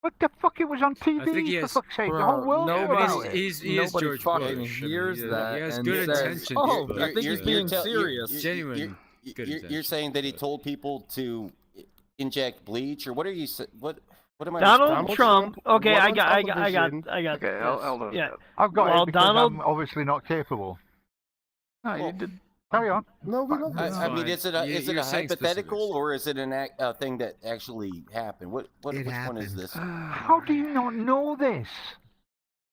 What the fuck? It was on I think TV, he for has. fuck's sake. The whole world knew about it. He is Nobody George fucking Bush. hears he that has and good says, intentions. "Oh, but- I think he's being serious." Genuine. Good You're intentions, saying that he but- told people to inject bleach, or what are you? What am I? Donald responding Trump. to? Okay, What I on got. Okay, this. Elder. Yeah. I've got Well, it because Donald- I'm obviously not capable. No, you did. Carry on. No, we don't. I mean, fine. is it a You're saying hypothetical, specifics. or is it a thing that actually happened? Which one is happened. this? How do you not know this?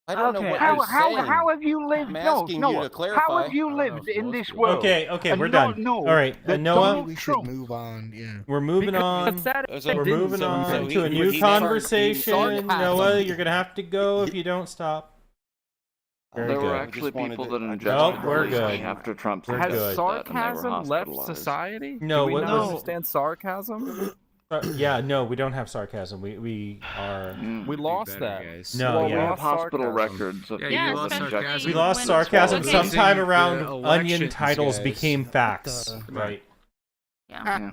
I don't know Okay. what How, you're how, saying. how have you lived? I'm No, asking no. you to clarify. How have you I don't lived know if in most this people- world? Okay, and we're not done. know All right, that Noah, Donald We should Trump- move on. Yeah. we're moving on. So- We're moving on so to a he- new he never- conversation. sarcasm. Noah, you're gonna have to go if you don't stop. Very There were good. actually people that injected Nope, we're bleach good. after Trump We're said good. that, and they were Sarcasm left hospitalized. society? No, Do we what not was- understand sarcasm? Yeah, no, we don't have sarcasm. We are. We lost that. No, Well, yeah. we have hospital records of Yeah, people you that lost injected sarcasm. We lost when sarcasm it's sometime the around onion elections, titles guys. became facts, right? Yeah.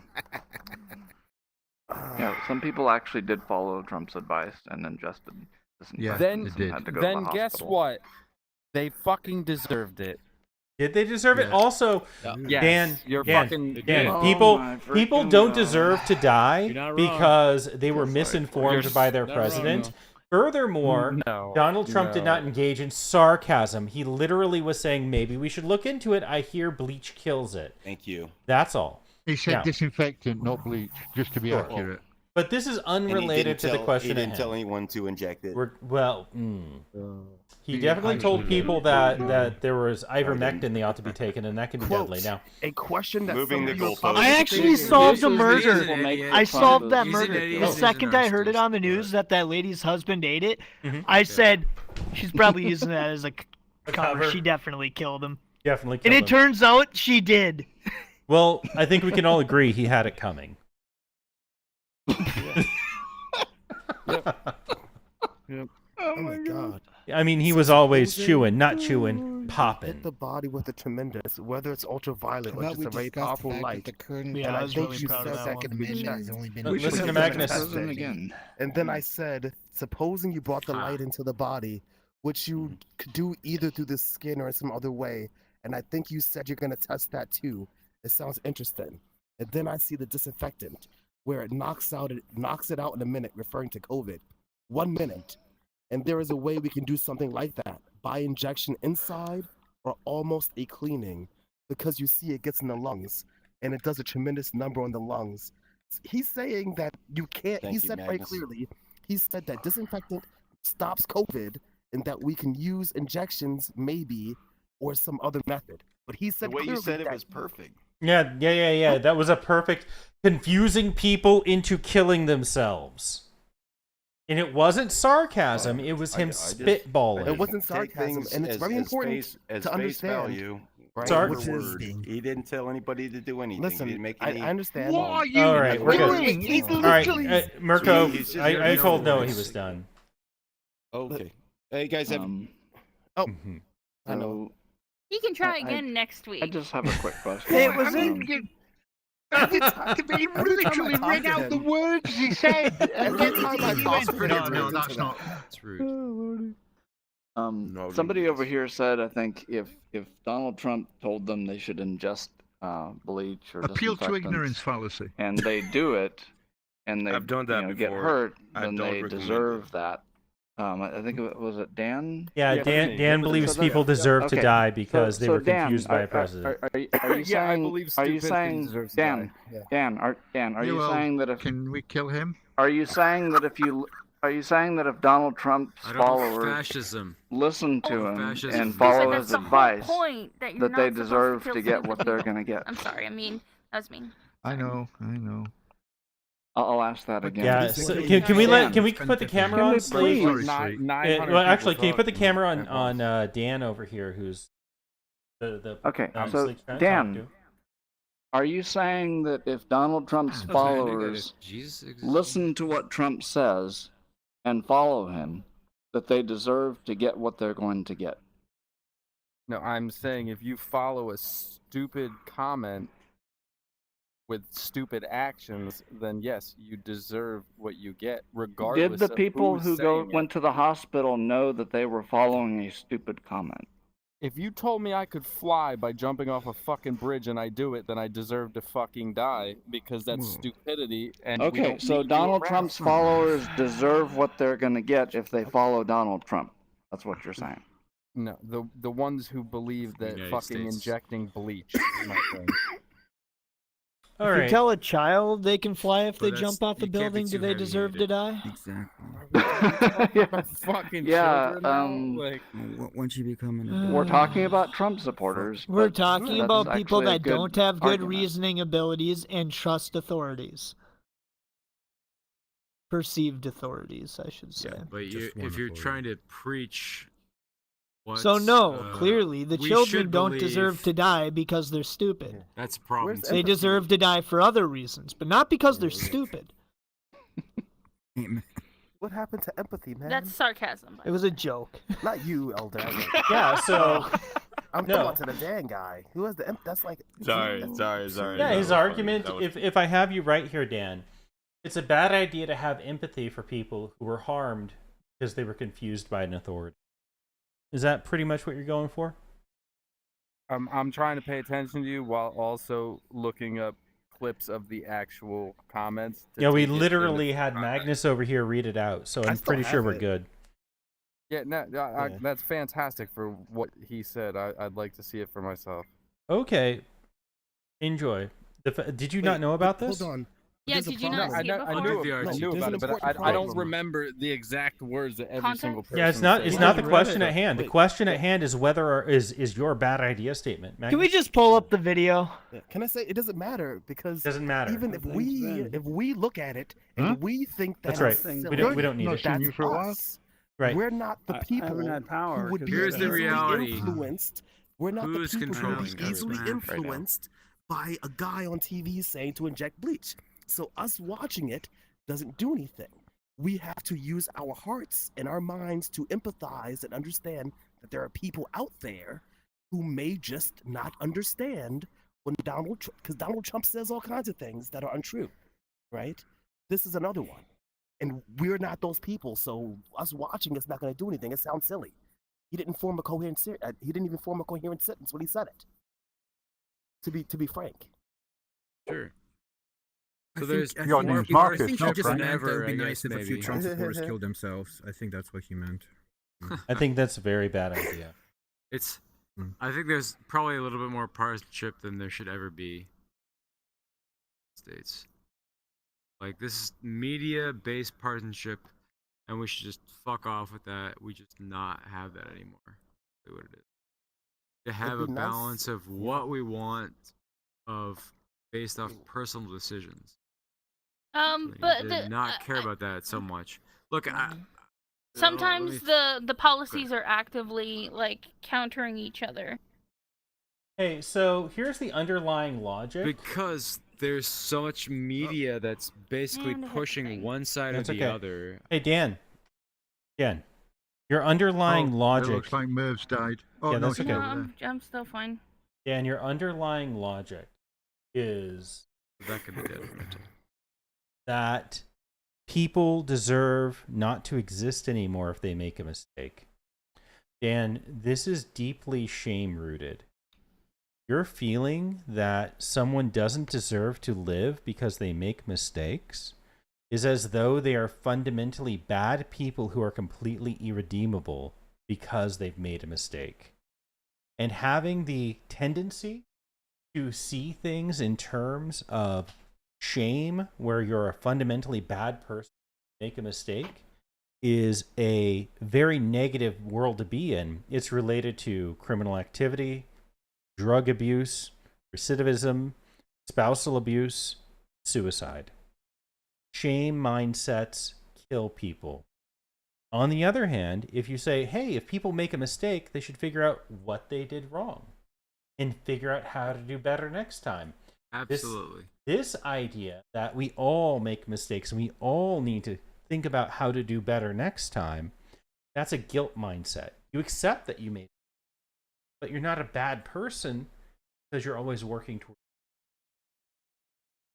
Yeah, some people actually did follow Trump's advice and ingested disinfectants and had to go to the guess hospital. what? They fucking deserved it. Did they deserve it? Yes. Also, Yes, Dan, you're Dan, fucking- Dan, Oh people, my people freaking don't God. deserve to die You're not wrong. because they were misinformed You're by their not wrong, president. no. Furthermore, No, Donald Trump did no. not engage in sarcasm. He literally was saying, maybe we should look into it. I hear bleach kills it. Thank you. That's all. He said Now- disinfectant, not bleach, just to be Sure. accurate. But this is And he unrelated didn't to the tell- question He at didn't hand. tell anyone to inject it. He definitely told people that there was ivermectin they ought to be taken, and that can be deadly. Now, A question that Moving the some of you goalposts. I actually solved a murder. People make I fun solved of that those. murder. He's an The idiot. second I heard it on the news that lady's husband ate it, I said, she's probably using that as a cover. cover. She definitely killed him. definitely And killed it him. turns out she did. Well, I think we can all agree he had it coming. Oh my god. I mean, he was always chewing, not chewing, Hit popping. the body with a tremendous, whether it's ultraviolet or How just about a very we discuss powerful the fact light. that the current Yeah, and I I was think really you proud said of that that one. can be Commission checked. has only been Listen should to have Magnus. tested Testing again. And then I said, supposing you brought the light into the body, which you could do either through the skin or in some other way, and I think you said you're going to test that too. It sounds interesting. And then I see the disinfectant, where it knocks it out in a minute, referring to COVID. 1 minute. And there is a way we can do something like that by injection inside or almost a cleaning, because you see it gets in the lungs and it does a tremendous number on the lungs. He's saying that you can't. Thank He you, said very Magnus. clearly. He said that disinfectant stops COVID and that we can use injections maybe or some other method. But he said The way you clearly said it that was perfect. Yeah. That was a perfect confusing people into killing themselves. And it wasn't sarcasm, it was him spitballing. It wasn't Take sarcasm, things and it's as- very as important face- as to face understand. value, Right? Sorry? Which is, He didn't tell anybody to do anything. listen, he didn't make I any... understand. All right, we're good. He's All right, literally- Mirko, He's just I your told Noah he voice. was done. Okay. Hey, guys, have... Oh, I know. He can try I- again next week. I just have a quick question. It was in. Every time he literally read out the words he said. Every time I talk to him, No, that's not. That's rude. Somebody over here said, I think if Donald Trump told them they should ingest bleach or Appeal to disinfectants, ignorance fallacy. and they do it, and they I've done that get before. hurt, I then don't they recommend deserve that. I think it was it Dan. Yeah, Dan believes people deserve to die because they were confused by a president. Are you Yeah, I saying? believe Are you stupidity saying? deserves to Dan, die. Dan, are you saying that if Can we kill him? are you saying that if you are you saying that if Donald Trump's I don't know, followers fascism. listen to him Fascism. and He follow But his that's the whole advice, point, that you're that not they supposed to deserve kill to get stupid what they're people. gonna get? I'm sorry. I mean, that was mean. I know. I'll ask that again. Yeah, so can we put the camera on, Slade? Sorry. Well, actually, can you put the camera on Dan over here, who's the Okay, so so Dan, are you saying that if Donald Trump's followers listen to what Trump says and follow him, that they deserve to get what they're going to get? No, I'm saying if you follow a stupid comment with stupid actions, then yes, you deserve what you get, regardless. Did the of people who's who saying it. went to the hospital know that they were following a stupid comment? If you told me I could fly by jumping off a fucking bridge and I do it, then I deserve to fucking die because that's stupidity. And we Okay, don't so need you Donald around. Trump's followers deserve what they're going to get if they follow Donald Trump. That's what you're saying. No, the ones who believe that United fucking States. injecting bleach. is my thing. All If right. you tell a child they can fly if they Well, jump off a you can't be building, do too they deserve to die? Exactly. Fucking Yeah, children now? Like, Once you become an We're talking about Trump supporters. We're but talking that's about people actually a that good don't have good argument. reasoning abilities and trust authorities. Perceived authorities, I should say. But Just one if you're authority. trying to preach So no, uh, clearly the we children should don't believe- deserve to die because they're stupid. That's a problem. They deserve to die for other reasons, but not because they're stupid. What happened to empathy, man? That's sarcasm. It was a joke. Not you, Elder. Yeah, so I'm no. talking to the Dan guy. Who has the that's like. Sorry. Yeah, his argument, if I have you right here, Dan, it's a bad idea to have empathy for people who were harmed because they were confused by an authority. Is that pretty much what you're going for? I'm trying to pay attention to you while also looking up clips of the actual comments. Yeah, we literally had Magnus over here read it out, so I'm pretty sure we're good. Yeah, no, that's fantastic for what he said. I'd like to see it for myself. Okay. Enjoy. Did you not know about this? Hold on. Yeah, did you not see it before? I knew about it, but I don't remember the exact words that every single person Yeah, it's not the question at hand. The Wait, question at hand is whether is your bad idea statement. Can we just pull up the video? Can I say it doesn't matter because Doesn't matter. even if we look at it and we think That's that right. it's silly, We don't need it. that's us. Right. We're not the people who would be Here's the easily reality. influenced. We're not Who's the people who controlling would be us, easily man, right now? influenced by a guy on TV saying to inject bleach. So us watching it doesn't do anything. We have to use our hearts and our minds to empathize and understand that there are people out there who may just not understand when because Donald Trump says all kinds of things that are untrue, right? This is another one. And we're not those people, so us watching it's not going to do anything. It sounds silly. He didn't form a coherent he didn't even form a coherent sentence when he said it. To be frank. Sure. I So think- there's I more think he partisanship just than meant that it ever, would be I nice guess, if a few maybe. Trump supporters killed themselves. I think that's what he meant. I think that's a very bad idea. It's. I think there's probably a little bit more partisanship than there should ever be. States. Like this is media-based partisanship, and we should just fuck off with that. We just not have that anymore. That's what it is. To have a It'd be nice- balance of what we want, based off personal decisions. But Did not care about that so much. Look, sometimes the policies are actively like countering each other. Hey, so here's the underlying logic. Because there's so much media that's basically And pushing one side That's or the okay. other. Hey, Dan, your underlying It logic. looks like Merv's died. Oh, Yeah, no, that's she's okay. No, over there. I'm still fine. Dan, your underlying logic is That could be detrimental. that people deserve not to exist anymore if they make a mistake. Dan, this is deeply shame-rooted. You're feeling that someone doesn't deserve to live because they make mistakes is as though they are fundamentally bad people who are completely irredeemable because they've made a mistake. And having the tendency to see things in terms of shame, where you're a fundamentally bad person, make a mistake, is a very negative world to be in. It's related to criminal activity, drug abuse, recidivism, spousal abuse, suicide. Shame mindsets kill people. On the other hand, if you say, hey, if people make a mistake, they should figure out what they did wrong and figure out how to do better next time. Absolutely. This idea that we all make mistakes and we all need to think about how to do better next time, that's a guilt mindset. You accept that you made it, but you're not a bad person because you're always working towards.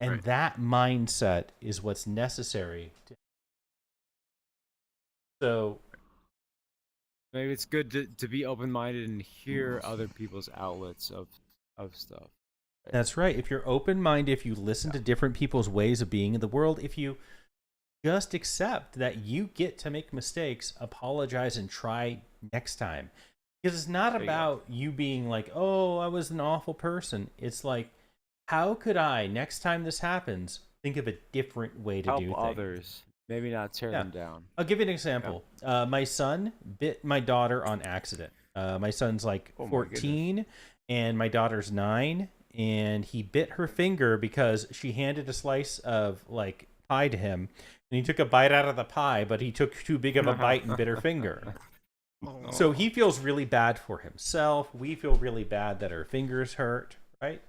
And that mindset is what's necessary. So maybe it's good to be open-minded and hear other people's outlets of stuff. That's right. If you're open-minded, if you listen to different people's ways of being in the world, if you just accept that you get to make mistakes, apologize, and try next time. Because it's not about you being like, oh, I was an awful person. It's like, how could I, next time this happens, think of a different way to Help do things? others. Maybe not tear them down. I'll give you an example. My son bit my daughter on accident. My son's like 14 and my daughter's 9, and he bit her finger because she handed a slice of like pie to him, and he took a bite out of the pie, but he took too big of a bite and bit her finger. So he feels really bad for himself. We feel really bad that our fingers hurt, right?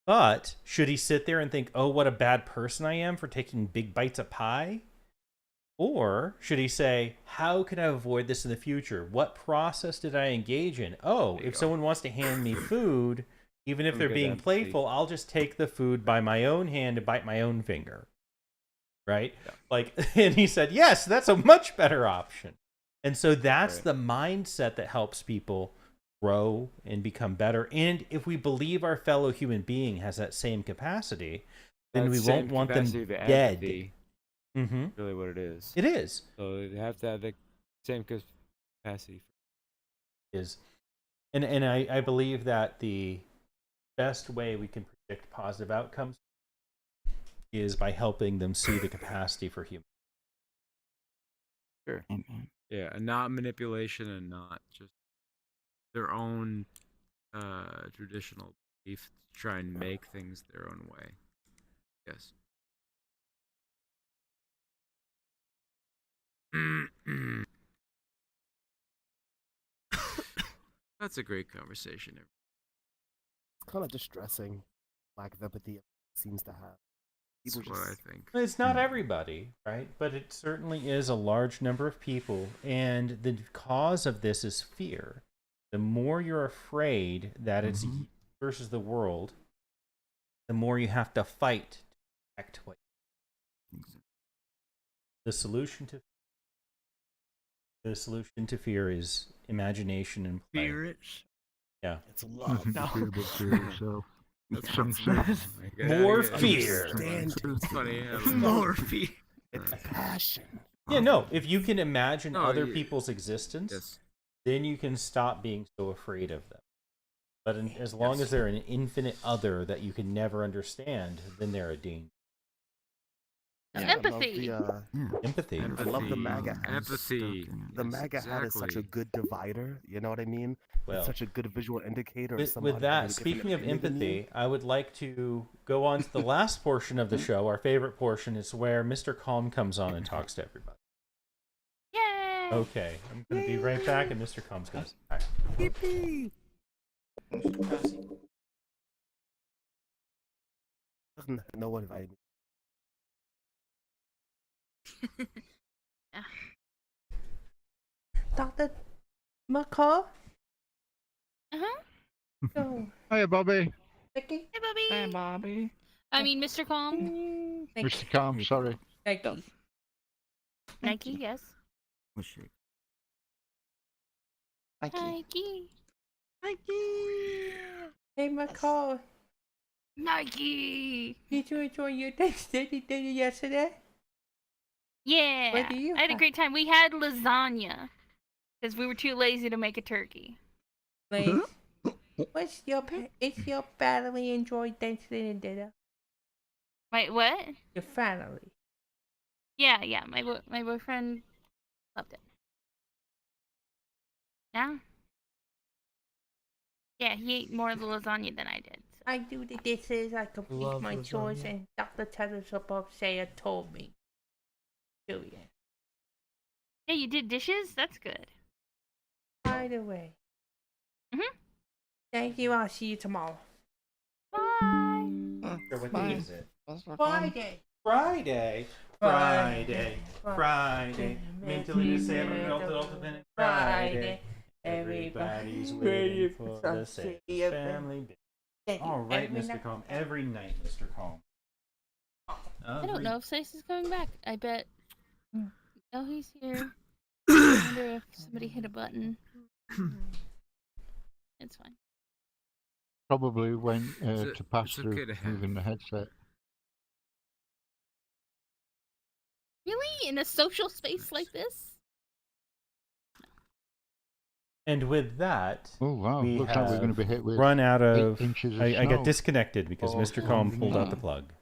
But should he sit there and think, oh, what a bad person I am for taking big bites of pie? Or should he say, how can I avoid this in the future? What process did I engage in? Oh, if someone wants to hand me food, even if they're being playful, I'll just take the food by my own hand and bite my own finger. Right? Yeah. Like, and he said, yes, that's a much better option. And so that's the mindset that helps people grow and become better. And if we believe our fellow human being has that same capacity, then we won't want them dead. Mm-hmm. Really what it is. It is. So they have to have the same capacity. And I believe that the best way we can predict positive outcomes is by helping them see the capacity for human. Sure. Yeah, and not manipulation and not just their own traditional belief to try and make things their own way. Yes. That's a great conversation. It's kind of distressing, lack of empathy it seems to have. That's what I think. It's not everybody, right? But it certainly is a large number of people, and the cause of this is fear. The more you're afraid that it's versus the world, the more you have to fight to protect what. The solution to fear is imagination and play. Fear. Yeah, it's a lot. More fear. It's funny. More fear. It's passion. Yeah, no. If you can imagine other people's existence, then you can stop being so afraid of them. But as long as they're an infinite other that you can never understand, then they're a danger. Empathy. Empathy. I love the MAGA hat. Empathy. The MAGA hat is such a good divider. You know what I mean? Well, it's such a good visual indicator. With that, speaking of empathy, I would like to go on to the last portion of the show. Our favorite portion is where Mr. Calm comes on and talks to everybody. Yay! Okay, I'm going to be right back, and Mr. Calm's going to say hi. Yippee! No one invited me. Dr. McCall? Uh-huh. Hiya, Bobby. Vicky? Hey, Bobby. Hey, Bobby. I mean, Mr. Calm. Mr. Calm, sorry. Nike. Nike, yes. Nike. Nike. Hey, McCall. Nike. Did you enjoy your Thanksgiving dinner yesterday? Yeah. What do you I had a great time. We had lasagna because we were too lazy to make a turkey. Please. It's your family enjoyed Thanksgiving dinner? Wait, what? Your family. Yeah. My boyfriend loved it. Yeah. Yeah, he ate more of the lasagna than I did. So. I do the dishes. I complete my chores, and Dr. Telesopopsaya told me. Yeah, you did dishes? That's good. By the way. Thank you. I'll see you tomorrow. Bye. What day is it? Friday. Friday. Mentally disabled, Friday. Everybody's waiting for the same family. All right, Mr. Calm. Every night, Mr. Calm. I don't know if Stace is coming back. I bet. Oh, he's here. I wonder if somebody hit a button. It's fine. Probably went to pass through moving the headset. Really? In a social space like this? And with that, looks like we're going to be hit with run out of. 8 inches of I got snow. disconnected because Mr. Calm pulled out the plug.